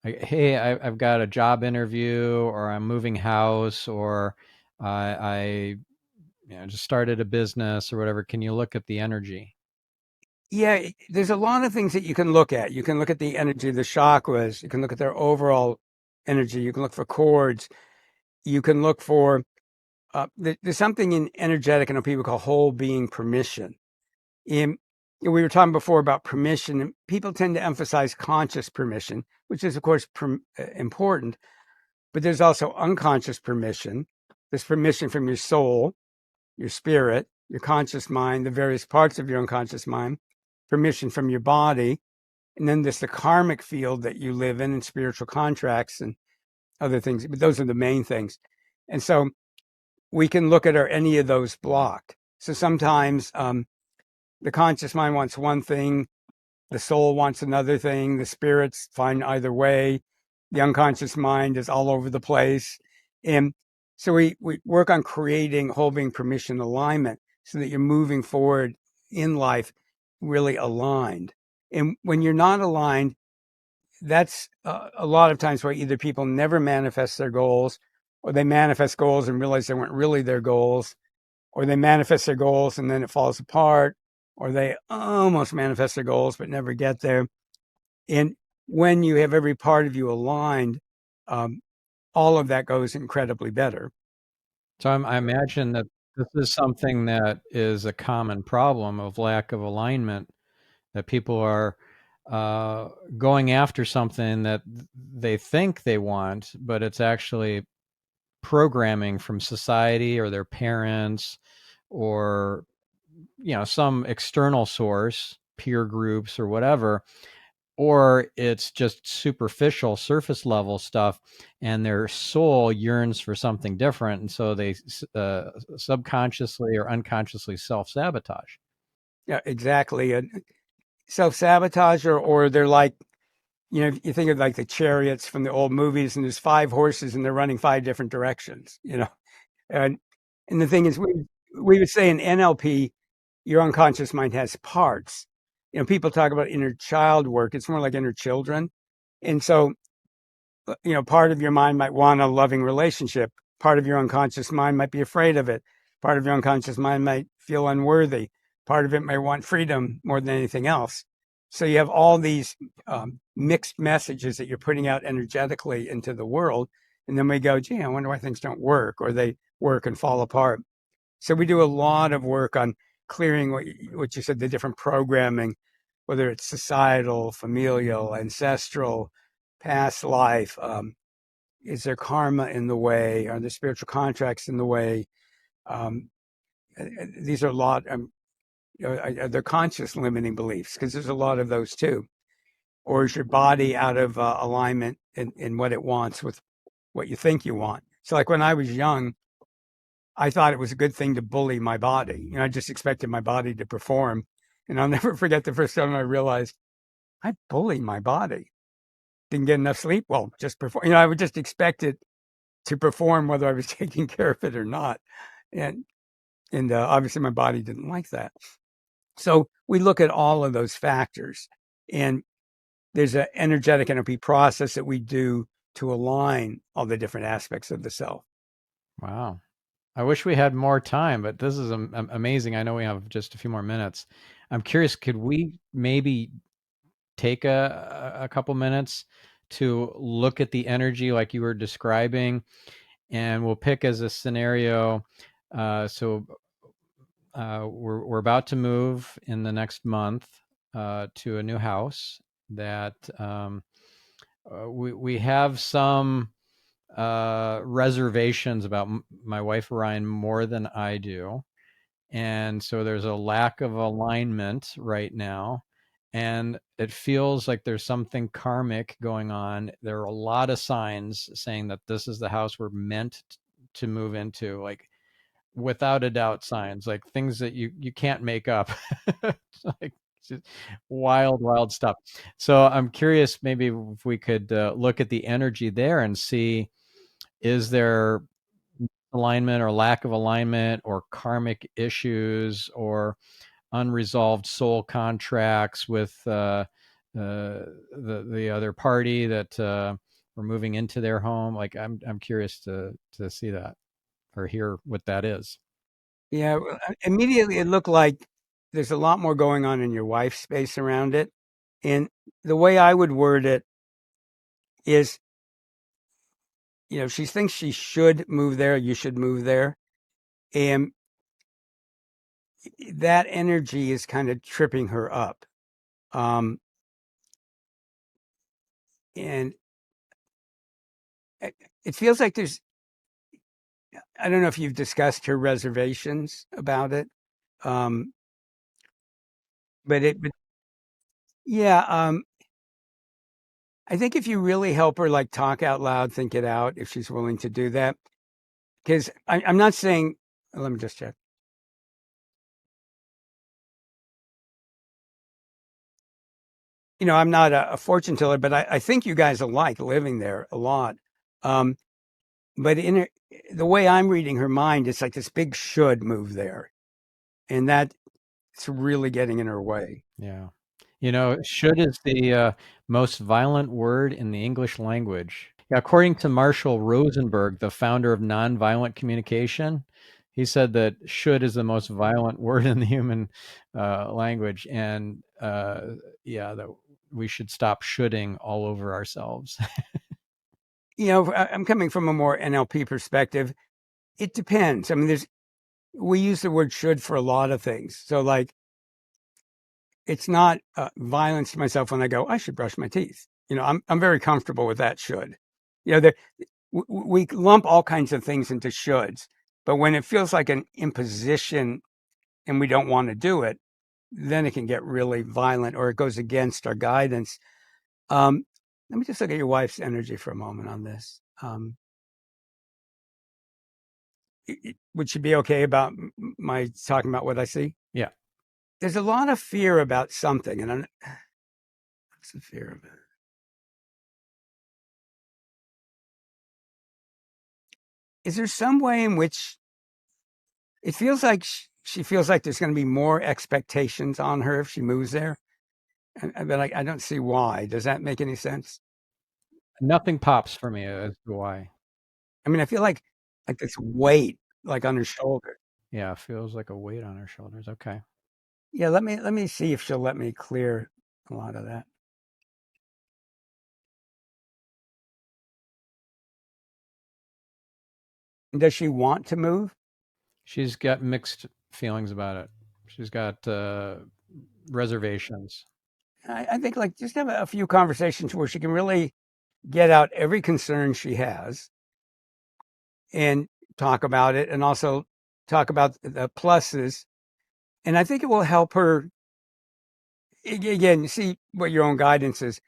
Like, hey, I've got a job interview, or I'm moving house, or I just started a business or whatever. Can you look at the energy? Yeah, there's a lot of things that you can look at. You can look at the energy of the chakras. You can look at their overall energy. You can look for chords. You can look for, there's something in energetic and what people call whole being permission. In, we were talking before about permission, and people tend to emphasize conscious permission, which is, of course, important. But there's also unconscious permission. There's permission from your soul, your spirit, your conscious mind, the various parts of your unconscious mind, permission from your body. And then there's the karmic field that you live in, and spiritual contracts and other things. But those are the main things. And so we can look at, are any of those blocked? So sometimes the conscious mind wants one thing, the soul wants another thing, the spirit's fine either way, the unconscious mind is all over the place. And so we work on creating whole being permission alignment so that you're moving forward in life really aligned. And when you're not aligned, that's a lot of times why either people never manifest their goals, or they manifest goals and realize they weren't really their goals, or they manifest their goals and then it falls apart, or they almost manifest their goals but never get there. And when you have every part of you aligned, um, all of that goes incredibly better. So I imagine that this is something that is a common problem of lack of alignment, that people are uh, going after something that they think they want, but it's actually programming from society or their parents, or some external source, peer groups or whatever, or it's just superficial surface level stuff, and their soul yearns for something different, and so they subconsciously or unconsciously self-sabotage. Yeah, exactly. Self-sabotage, or they're like, you think of like the chariots from the old movies, and there's five horses and they're running five different directions, And and the thing is, we would say in NLP, your unconscious mind has parts. People talk about inner child work. It's more like inner children. And so, part of your mind might want a loving relationship. Part of your unconscious mind might be afraid of it. Part of your unconscious mind might feel unworthy. Part of it may want freedom more than anything else. So you have all these mixed messages that you're putting out energetically into the world. And then we go, gee, I wonder why things don't work, or they work and fall apart. So we do a lot of work on clearing what you said, the different programming, whether it's societal, familial, ancestral, past life. Is there karma in the way? Are there spiritual contracts in the way? Um, these are a lot. They're conscious limiting beliefs, because there's a lot of those too. Or is your body out of alignment in what it wants with what you think you want? So, like when I was young, I thought it was a good thing to bully my body. I just expected my body to perform. And I'll never forget the first time I realized I bullied my body. Didn't get enough sleep. Well, just perform. I would just expect it to perform whether I was taking care of it or not. And obviously my body didn't like that. So we look at all of those factors, and there's an energetic NLP process that we do to align all the different aspects of the self. Wow. I wish we had more time, but this is amazing. I know we have just a few more minutes. I'm curious, could we maybe take a couple minutes to look at the energy like you were describing, and we'll pick as a scenario. We're about to move in the next month to a new house that we have some reservations about my wife Ryan more than I do. And so there's a lack of alignment right now. And it feels like there's something karmic going on. There are a lot of signs saying that this is the house we're meant to move into, like without a doubt signs, like things that you can't make up. It's like just wild stuff. So I'm curious, maybe if we could look at the energy there and see, is there alignment or lack of alignment or karmic issues or unresolved soul contracts with the other party that we're moving into their home. Like I'm curious to see that or hear what that is. Yeah, well, immediately it looked like there's a lot more going on in your wife's space around it. And the way I would word it is, she thinks she should move there, you should move there. And that energy is kind of tripping her up. Um, and it feels like I don't know if you've discussed her reservations about it. Um, but yeah, I think if you really help her, like talk out loud, think it out, if she's willing to do that, because I'm not saying, let me just check. I'm not a fortune teller, but I think you guys will like living there a lot. Um, but the way I'm reading her mind, it's like this big should move there, and that's really getting in her way. Yeah. Should is the most violent word in the English language. Yeah, according to Marshall Rosenberg, the founder of nonviolent communication, he said that should is the most violent word in the human language. And yeah, that we should stop shoulding all over ourselves. I'm coming from a more NLP perspective. It depends. I mean, we use the word should for a lot of things. So, like, it's not violence to myself when I go, I should brush my teeth. I'm very comfortable with that should. There, we lump all kinds of things into shoulds, but when it feels like an imposition and we don't want to do it, then it can get really violent, or it goes against our guidance. Let me just look at your wife's energy for a moment on this. Would she be okay about my talking about what I see? Yeah. There's a lot of fear about something, and what's the fear of it? Is there some way in which it feels like she feels like there's going to be more expectations on her if she moves there? But I don't see why. Does that make any sense? Nothing pops for me as to why. I mean, I feel like this weight like on her shoulder. Yeah, it feels like a weight on her shoulders. Okay. Yeah, let me see if she'll let me clear a lot of that. Does she want to move? She's got mixed feelings about it. She's got reservations. I think like just have a few conversations where she can really get out every concern she has and talk about it, and also talk about the pluses. And I think it will help her again, see what your own guidance is.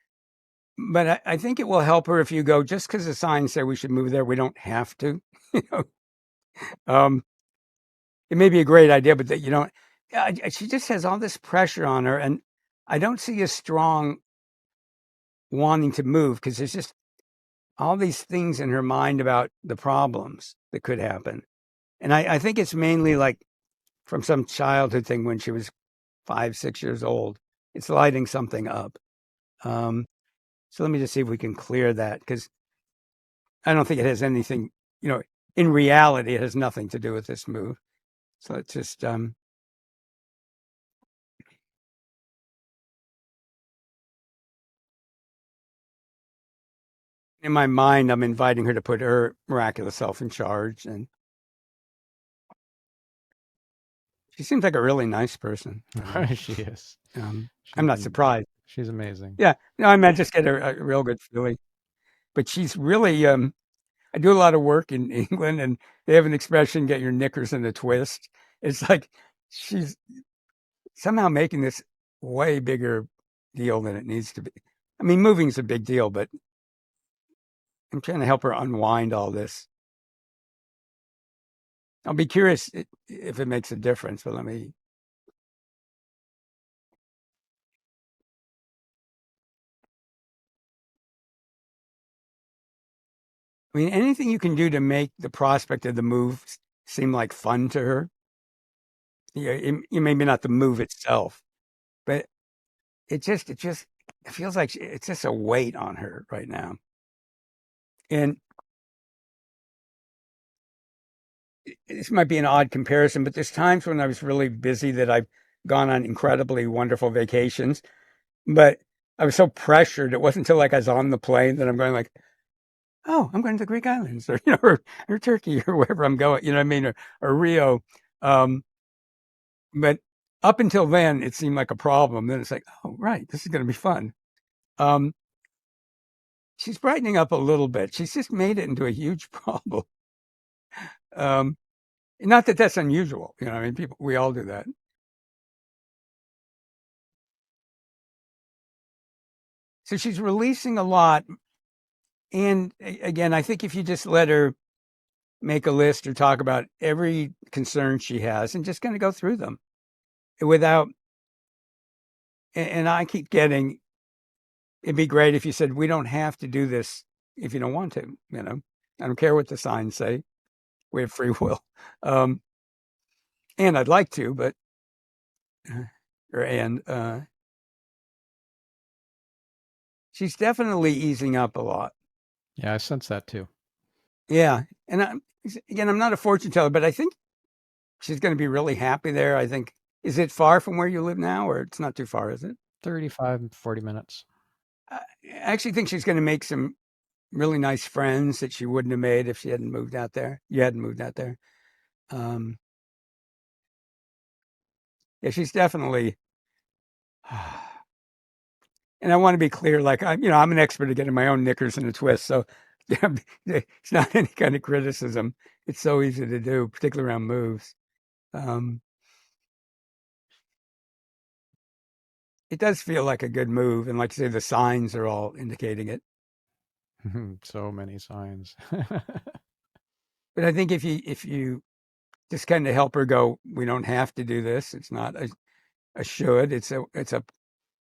But I think it will help her if you go, just because the signs say we should move there, we don't have to. You know, um, it may be a great idea, but that you don't. She just has all this pressure on her, and I don't see a strong wanting to move because there's just all these things in her mind about the problems that could happen. And I think it's mainly like from some childhood thing when she was 5, 6 years old. It's lighting something up. Um, so let me just see if we can clear that, because I don't think it has anything, in reality, it has nothing to do with this move. So let's just, in my mind, I'm inviting her to put her miraculous self in charge. And she seems like a really nice person. She is. I'm not surprised. She's amazing. Yeah. No, I mean, I just get a real good feeling. But she's really, I do a lot of work in England, and they have an expression, get your knickers in a twist. It's like she's somehow making this way bigger deal than it needs to be. I mean, moving is a big deal, but I'm trying to help her unwind all this. I'll be curious if it makes a difference, but let me. I mean, anything you can do to make the prospect of the move seem like fun to her. Maybe not the move itself, but it feels like it's just a weight on her right now. And this might be an odd comparison, but there's times when I was really busy that I've gone on incredibly wonderful vacations, but I was so pressured. It wasn't until like I was on the plane that I'm going like, oh, I'm going to the Greek islands, or or Turkey, or wherever I'm going. You know what I mean? Or Rio. Um, but up until then, it seemed like a problem. Then it's like, oh, right, this is going to be fun. Um, she's brightening up a little bit. She's just made it into a huge problem. Um, Not that that's unusual. I mean, we all do that. So she's releasing a lot. And again, I think if you just let her make a list or talk about every concern she has and just kind of go through them without, and I keep getting, it'd be great if you said, we don't have to do this if you don't want to, I don't care what the signs say. We have free will. Um, and I'd like to, but, she's definitely easing up a lot. Yeah, I sense that too. Yeah. And again, I'm not a fortune teller, but I think she's going to be really happy there. I think, is it far from where you live now, or it's not too far, is it? 35, 40 minutes. I actually think she's going to make some really nice friends that she wouldn't have made if she hadn't moved out there. You hadn't moved out there. Um, yeah, she's definitely, and I want to be clear, like I'm an expert at getting my own knickers in a twist. So it's not any kind of criticism. It's so easy to do, particularly around moves. Um, it does feel like a good move, and like I say, the signs are all indicating it. So many signs. But I think if you just kind of help her go, we don't have to do this. It's not a should. It's a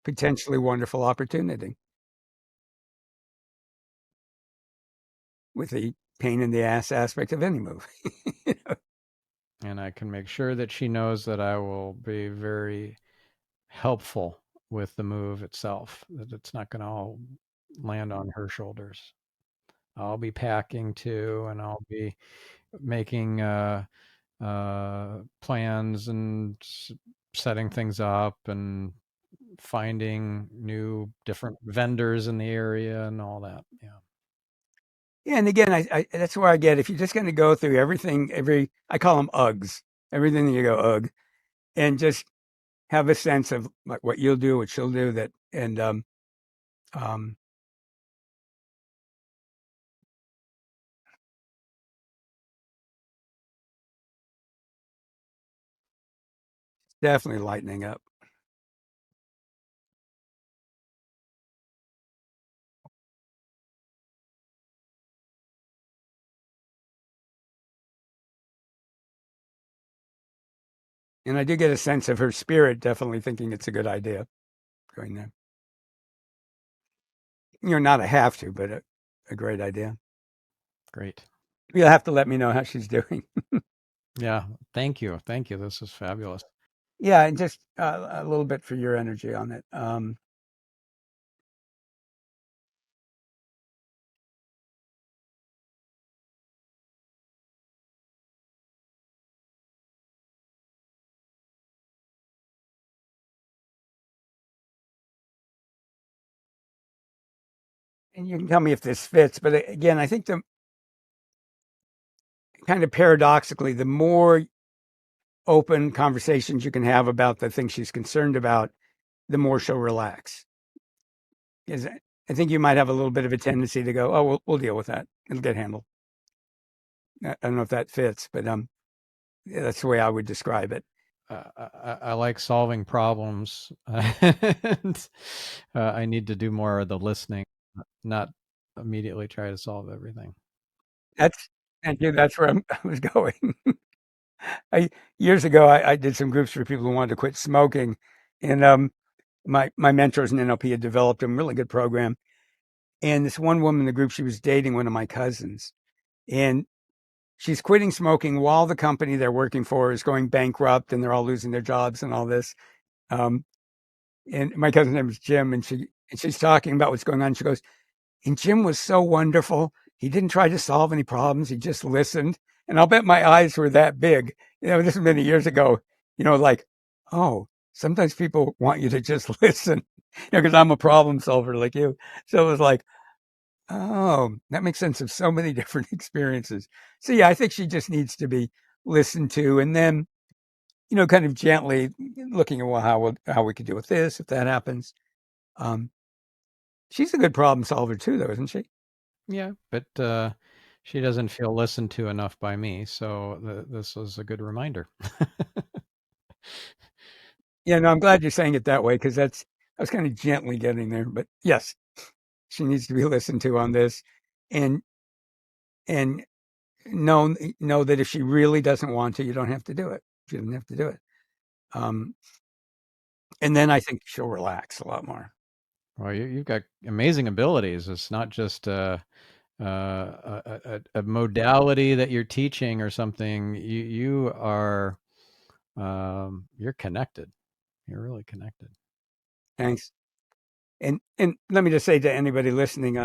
potentially wonderful opportunity with the pain in the ass aspect of any move. And I can make sure that she knows that I will be very helpful with the move itself, that it's not going to all land on her shoulders. I'll be packing too, and I'll be making plans and setting things up and finding new different vendors in the area and all that. Yeah. Yeah, and again, I that's where I get if you're just going to go through everything, I call them Uggs, everything that you go Ugg, and just have a sense of like what you'll do, what she'll do, that, and um, definitely lightening up. And I do get a sense of her spirit definitely thinking it's a good idea going there. Not a have to, but a great idea. Great. You'll have to let me know how she's doing. Yeah. Thank you. Thank you. This is fabulous. Yeah, and just a little bit for your energy on it. And you can tell me if this fits, but again, I think the kind of paradoxically, the more open conversations you can have about the things she's concerned about, the more she'll relax. Because I think you might have a little bit of a tendency to go, "Oh, we'll deal with that. It'll get handled." I don't know if that fits, but yeah, that's the way I would describe it. I like solving problems, and I need to do more of the listening, not immediately try to solve everything. That's Thank you. That's where I was going. Years ago, I did some groups for people who wanted to quit smoking, and my mentors in NLP had developed a really good program. And this one woman in the group, she was dating one of my cousins, and she's quitting smoking while the company they're working for is going bankrupt, and they're all losing their jobs and all this. Um, and my cousin's name is Jim, and she's talking about what's going on. She goes, and Jim was so wonderful. He didn't try to solve any problems. He just listened. And I'll bet my eyes were that big. This was many years ago, like, oh, sometimes people want you to just listen, because I'm a problem solver like you. So it was like, oh, that makes sense of so many different experiences. So yeah, I think she just needs to be listened to, and then, kind of gently looking at, well, how we could deal with this if that happens. Um, she's a good problem solver too, though, isn't she? Yeah, but she doesn't feel listened to enough by me, so this was a good reminder. Yeah, no, I'm glad you're saying it that way, because I was kind of gently getting there. But yes, she needs to be listened to on this, and and know that if she really doesn't want to, you don't have to do it. She doesn't have to do it. Um, and then I think she'll relax a lot more. Well, you've got amazing abilities. It's not just a modality that you're teaching or something. You are you're connected. You're really connected. Thanks. And let me just say to anybody listening,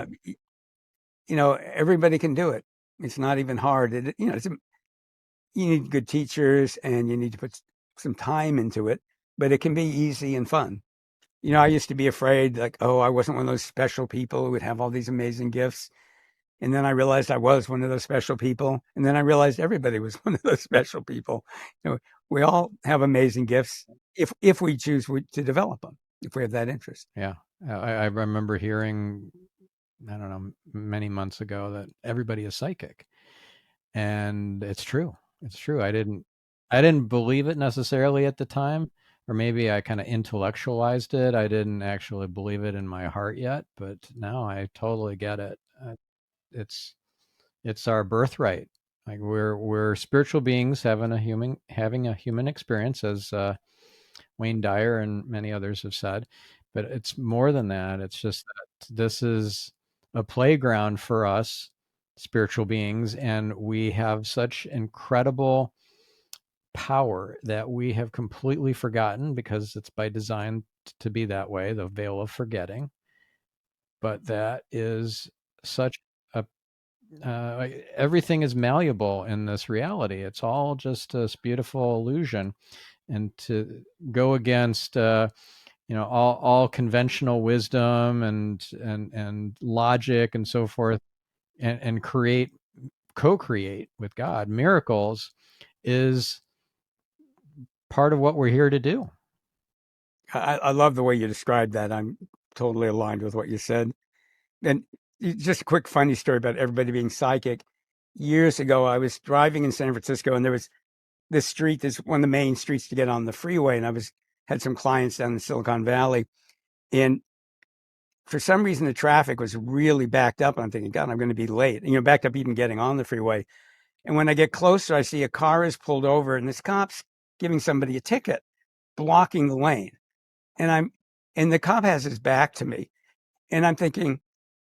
everybody can do it. It's not even hard. You need good teachers, and you need to put some time into it, but it can be easy and fun. I used to be afraid, like, oh, I wasn't one of those special people who would have all these amazing gifts. And then I realized I was one of those special people. And then I realized everybody was one of those special people. We all have amazing gifts if we choose to develop them, if we have that interest. Yeah, I remember hearing, I don't know, many months ago that everybody is psychic, and it's true. It's true. I didn't believe it necessarily at the time, or maybe I kind of intellectualized it. I didn't actually believe it in my heart yet, but now I totally get it. It's it's our birthright. Like we're spiritual beings having a human experience, as Wayne Dyer and many others have said. But it's more than that. It's just that this is a playground for us spiritual beings, and we have such incredible power that we have completely forgotten because it's by design to be that way, the veil of forgetting. But that is such a everything is malleable in this reality. It's all just this beautiful illusion, and to go against all conventional wisdom and logic and so forth, and create co-create with God miracles is part of what we're here to do. I love the way you described that. I'm totally aligned with what you said. And just a quick funny story about everybody being psychic. Years ago, I was driving in San Francisco, and there was this street, this one of the main streets to get on the freeway, and had some clients down in Silicon Valley, and for some reason the traffic was really backed up. And I'm thinking, God, I'm going to be late. And, backed up even getting on the freeway. And when I get closer, I see a car is pulled over, and this cop's giving somebody a ticket, blocking the lane. And the cop has his back to me, and I'm thinking,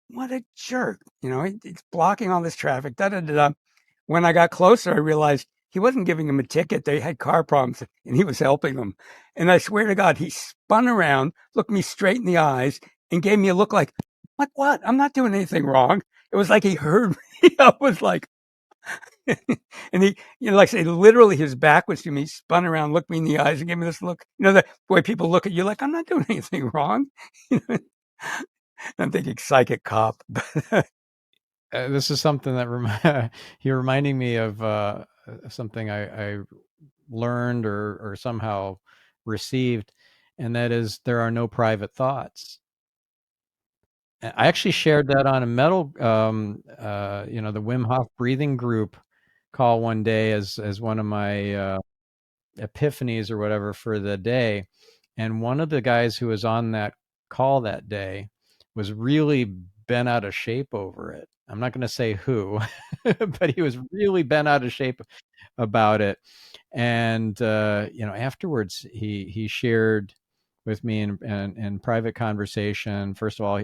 what a jerk. He's blocking all this traffic. Da da da da. When I got closer, I realized he wasn't giving him a ticket. They had car problems, and he was helping them. And I swear to God, he spun around, looked me straight in the eyes, and gave me a look like what? I'm not doing anything wrong. It was like he heard me. I was like, and he, like I say, literally his back was to me, spun around, looked me in the eyes, and gave me this look. The way people look at you, like I'm not doing anything wrong. I'm thinking psychic cop. This is something that you're reminding me of something I learned or somehow received, and that is there are no private thoughts. I actually shared that on a the Wim Hof breathing group call one day as one of my epiphanies or whatever for the day. And one of the guys who was on that call that day was really bent out of shape over it. I'm not going to say who, but he was really bent out of shape about it. And afterwards, he shared with me in private conversation. First of all,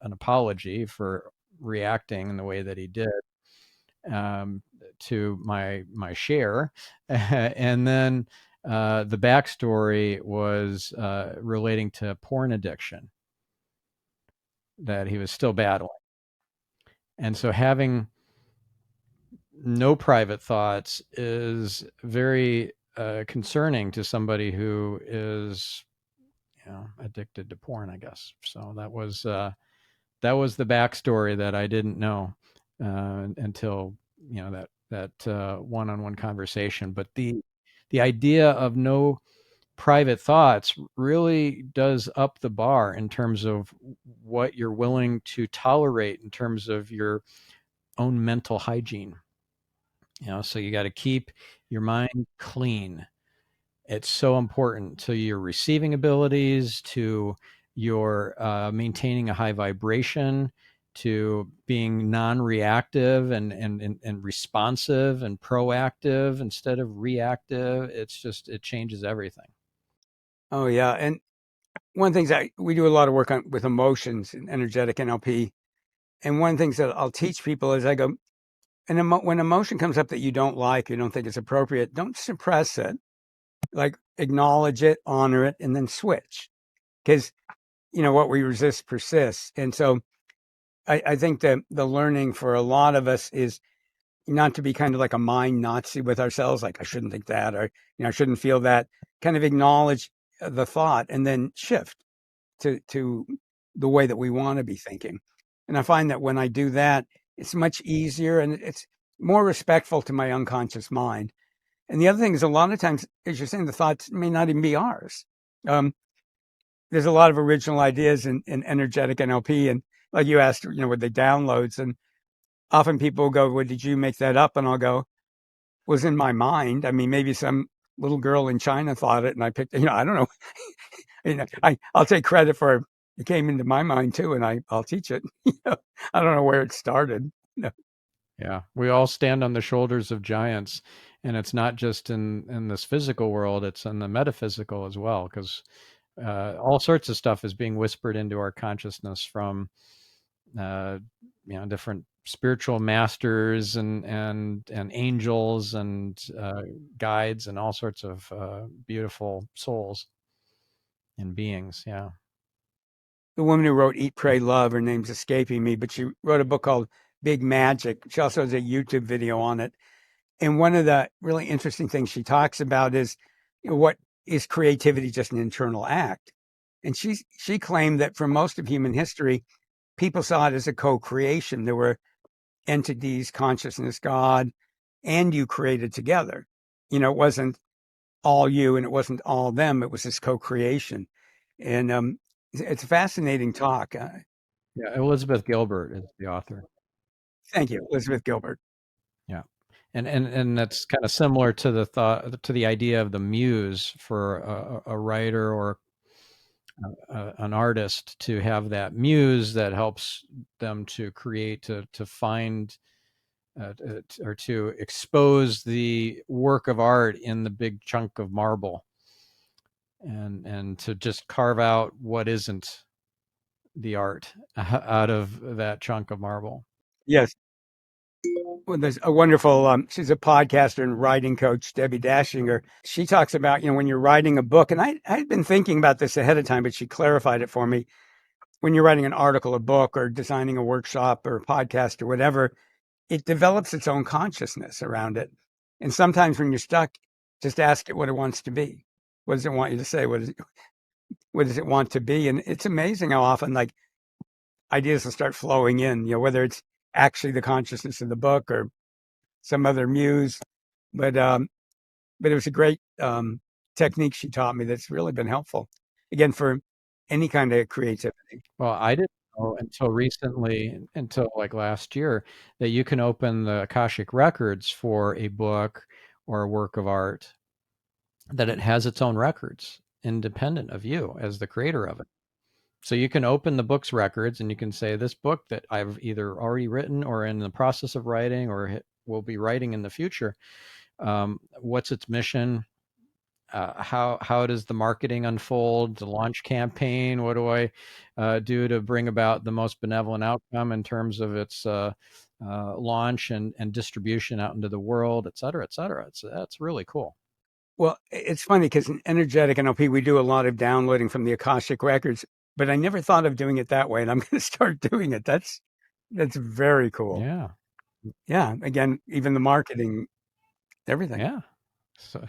an apology for reacting in the way that he did, um, to my share, and then the backstory was relating to porn addiction that he was still battling, and so having no private thoughts is very concerning to somebody who is addicted to porn, I guess. So that was the backstory that I didn't know until that one-on-one conversation. But the idea of no private thoughts really does up the bar in terms of what you're willing to tolerate in terms of your own mental hygiene. So you got to keep your mind clean. It's so important to your receiving abilities, to your maintaining a high vibration, to being non-reactive and responsive and proactive instead of reactive. It changes everything. Oh yeah, and one of the things we do a lot of work on with emotions in energetic NLP, and one of the things that I'll teach people is I go, when emotion comes up that you don't like, you don't think it's appropriate, don't suppress it. Like acknowledge it, honor it, and then switch. Because what we resist persists. And so I think that the learning for a lot of us is not to be kind of like a mind Nazi with ourselves, like I shouldn't think that, or I shouldn't feel that. Kind of acknowledge the thought and then shift to the way that we want to be thinking. And I find that when I do that, it's much easier and it's more respectful to my unconscious mind. And the other thing is, a lot of times, as you're saying, the thoughts may not even be ours. Um, there's a lot of original ideas in energetic NLP, and like you asked, with the downloads, and often people go, "Well, did you make that up?" And I'll go, "Was in my mind." I mean, maybe some little girl in China thought it, and I picked. I don't know. I'll take credit for it came into my mind too, and I'll teach it. I don't know where it started. Yeah, we all stand on the shoulders of giants, and it's not just in this physical world; it's in the metaphysical as well. Because all sorts of stuff is being whispered into our consciousness from uh, different spiritual masters and angels and guides and all sorts of beautiful souls and beings. Yeah. The woman who wrote Eat, Pray, Love, her name's escaping me, but she wrote a book called Big Magic. She also has a YouTube video on it. And one of the really interesting things she talks about is, what is creativity just an internal act? And she claimed that for most of human history, people saw it as a co-creation. There were entities, consciousness, God, and you created together. It wasn't all you and it wasn't all them. It was this co-creation. And it's a fascinating talk. Yeah, Elizabeth Gilbert is the author. Thank you, Elizabeth Gilbert. Yeah. And that's kind of similar to the thought to the idea of the muse for a writer or an artist, to have that muse that helps them to create, to find or to expose the work of art in the big chunk of marble, and to just carve out what isn't the art out of that chunk of marble. Yes. Well, there's a wonderful, she's a podcaster and writing coach, Debbie Dashinger. She talks about, when you're writing a book, and I'd been thinking about this ahead of time, but she clarified it for me. When you're writing an article, a book, or designing a workshop or a podcast or whatever, it develops its own consciousness around it. And sometimes when you're stuck, just ask it what it wants to be. What does it want you to say? What does it want to be? And it's amazing how often like ideas will start flowing in, whether it's actually the consciousness of the book or some other muse. But but it was a great technique she taught me that's really been helpful. Again, for any kind of creativity. Well, I didn't know until recently, until like last year, that you can open the Akashic records for a book or a work of art, that it has its own records independent of you as the creator of it. So you can open the book's records and you can say, this book that I've either already written or in the process of writing or will be writing in the future, what's its mission? How does the marketing unfold? The launch campaign? What do I do to bring about the most benevolent outcome in terms of its launch and distribution out into the world, et cetera, et cetera? That's really cool. Well, it's funny because in Energetic NLP, we do a lot of downloading from the Akashic records, but I never thought of doing it that way, and I'm going to start doing it. That's very cool. Yeah, Yeah. Again, even the marketing, everything. yeah. So,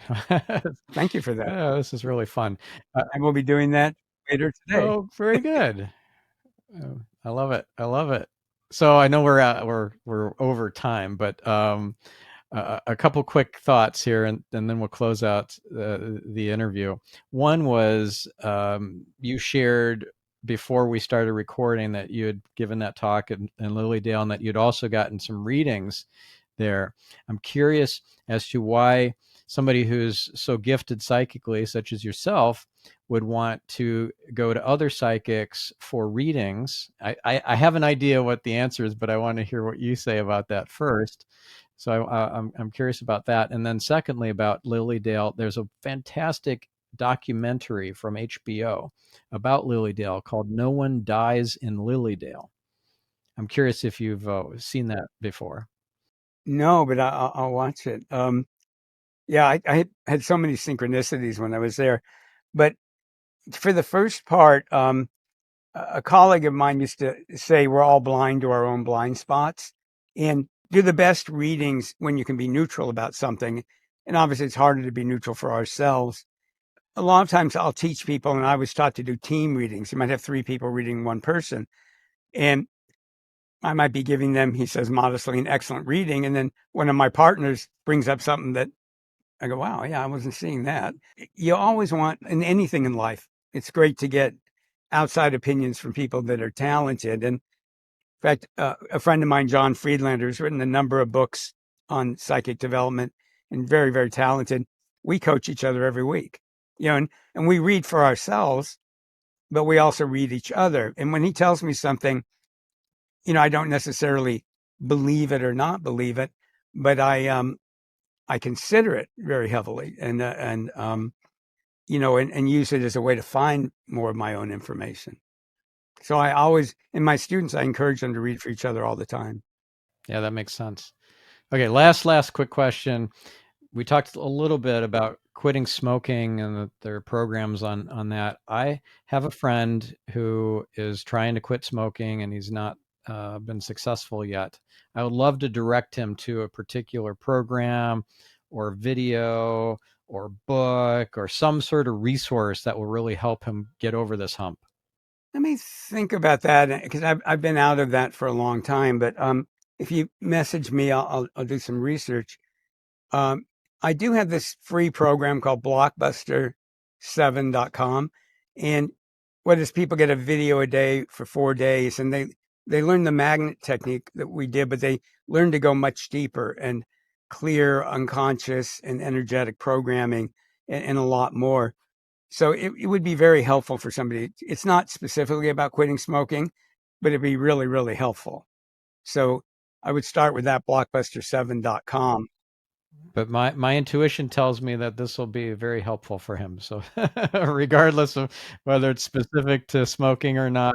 Thank you for that. yeah, this is really fun. I will be doing that later today. Oh, very good. I love it. I love it. So I know we're over time, but a couple quick thoughts here, and then we'll close out the interview. One was, you shared before we started recording that you had given that talk in Lilydale, and that you'd also gotten some readings there. I'm curious as to why somebody who's so gifted psychically, such as yourself, would want to go to other psychics for readings. I have an idea what the answer is, but I want to hear what you say about that first. So I'm curious about that. And then secondly, about Lilydale, there's a fantastic documentary from HBO about Lilydale called No One Dies in Lilydale. I'm curious if you've seen that before. No, but I'll watch it. Yeah, I had so many synchronicities when I was there. But for the first part, a colleague of mine used to say we're all blind to our own blind spots, and do the best readings when you can be neutral about something. And obviously, it's harder to be neutral for ourselves. A lot of times I'll teach people, and I was taught to do team readings. You might have three people reading one person, and I might be giving them, he says modestly, an excellent reading. And then one of my partners brings up something that I go, wow, yeah, I wasn't seeing that. You always want, in anything in life, it's great to get outside opinions from people that are talented. And in fact, a friend of mine, John Friedlander, has written a number of books on psychic development and very, very talented. we coach each other every week, and we read for ourselves, but we also read each other. And when he tells me something, I don't necessarily believe it or not believe it, but I consider it very heavily, and use it as a way to find more of my own information. So I always, in my students, I encourage them to read for each other all the time. Yeah, that makes sense. Okay, last quick question. We talked a little bit about quitting smoking and there are programs on that. I have a friend who is trying to quit smoking and he's not been successful yet. I would love to direct him to a particular program or video or book or some sort of resource that will really help him get over this hump. Let me think about that because I've been out of that for a long time. But if you message me, I'll do some research. Um, I do have this free program called blockbuster7.com. And what is people get a video a day for 4 days, and they learn the magnet technique that we did, but they learn to go much deeper and clear unconscious and energetic programming and a lot more. So it would be very helpful for somebody. It's not specifically about quitting smoking, but it'd be really, really helpful. So I would start with that blockbuster7.com. But my intuition tells me that this will be very helpful for him. So regardless of whether it's specific to smoking or not,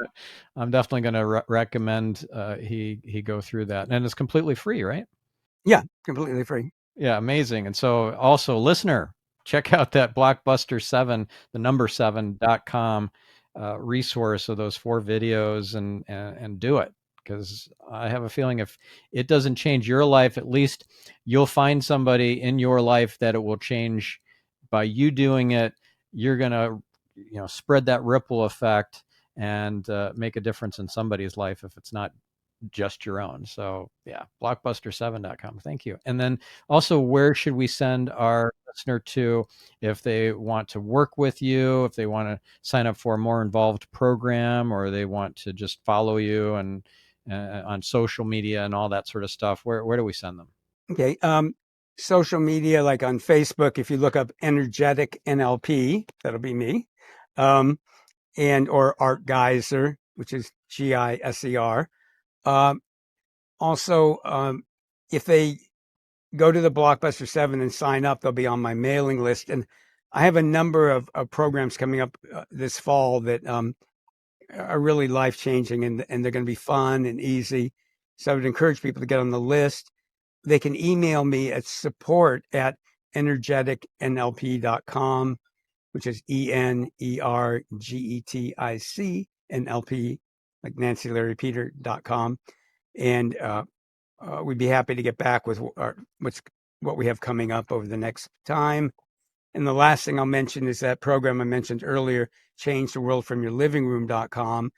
I'm definitely going to recommend he go through that, and it's completely free, right? Yeah, completely free. Yeah, amazing. And so also listener, check out that Blockbuster7, the number 7.com resource of those 4 videos and do it. Because I have a feeling if it doesn't change your life, at least you'll find somebody in your life that it will change by you doing it. You're going to, spread that ripple effect and make a difference in somebody's life if it's not just your own. So yeah, blockbuster7.com. Thank you. And then also, where should we send our listener to if they want to work with you, if they want to sign up for a more involved program, or they want to just follow you and on social media and all that sort of stuff? Where do we send them? Okay. Social media, like on Facebook, if you look up Energetic NLP, that'll be me. Um, and or Art Giser, which is Giser. Um, also, if they go to the Blockbuster 7 and sign up, they'll be on my mailing list. And I have a number of programs coming up this fall that are really life changing, and they're going to be fun and easy. So I would encourage people to get on the list. They can email me at support@energeticnlp.com, which is ENERGETIC like Nancy Larry Peter.com. And we'd be happy to get back with what we have coming up over the next time. And the last thing I'll mention is that program I mentioned earlier, Change the World from Your Living Room.com.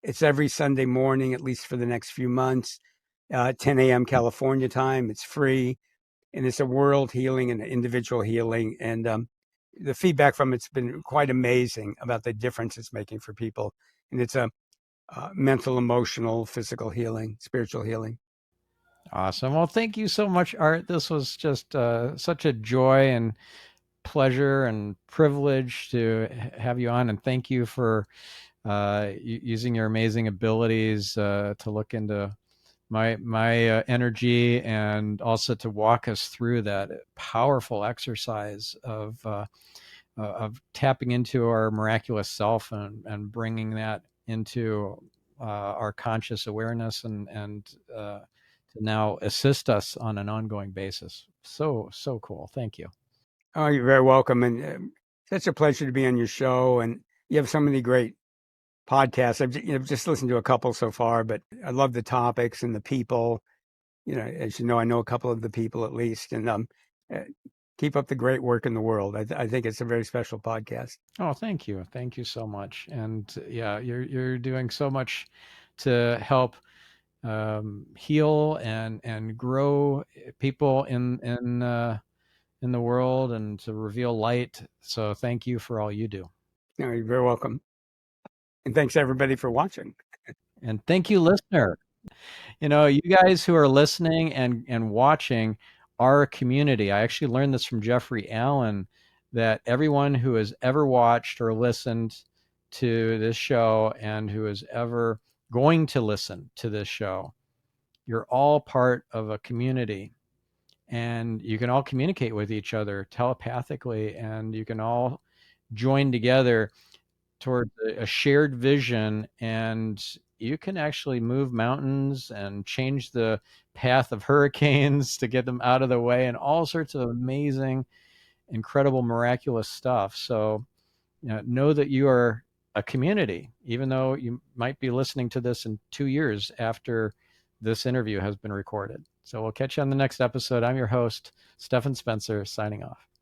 It's every Sunday morning, at least for the next few months, 10 a.m. California time. It's free, and it's a world healing and individual healing. And the feedback from it's been quite amazing about the difference it's making for people. And it's a mental, emotional, physical healing, spiritual healing. Awesome. Well, thank you so much, Art. This was just such a joy and pleasure and privilege to have you on. And thank you for using your amazing abilities to look into my energy and also to walk us through that powerful exercise of tapping into our miraculous self and bringing that into our conscious awareness and to now assist us on an ongoing basis. So cool. Thank you. Oh, you're very welcome. And such a pleasure to be on your show. And you have so many great podcasts. I've just listened to a couple so far, but I love the topics and the people. As you know, I know a couple of the people at least. And uh, keep up the great work in the world. I think it's a very special podcast. Oh, thank you so much. And yeah, you're doing so much to help heal and grow people in the world and to reveal light. So thank you for all you do. No, you're very welcome. And thanks everybody for watching. And thank you, listener. You guys who are listening and watching, are a community. I actually learned this from Jeffrey Allen, that everyone who has ever watched or listened to this show and who is ever going to listen to this show, you're all part of a community, and you can all communicate with each other telepathically, and you can all join together towards a shared vision, and you can actually move mountains and change the path of hurricanes to get them out of the way, and all sorts of amazing, incredible, miraculous stuff. So, know that you are a community, even though you might be listening to this in 2 years after this interview has been recorded. So we'll catch you on the next episode. I'm your host, Stephan Spencer, signing off.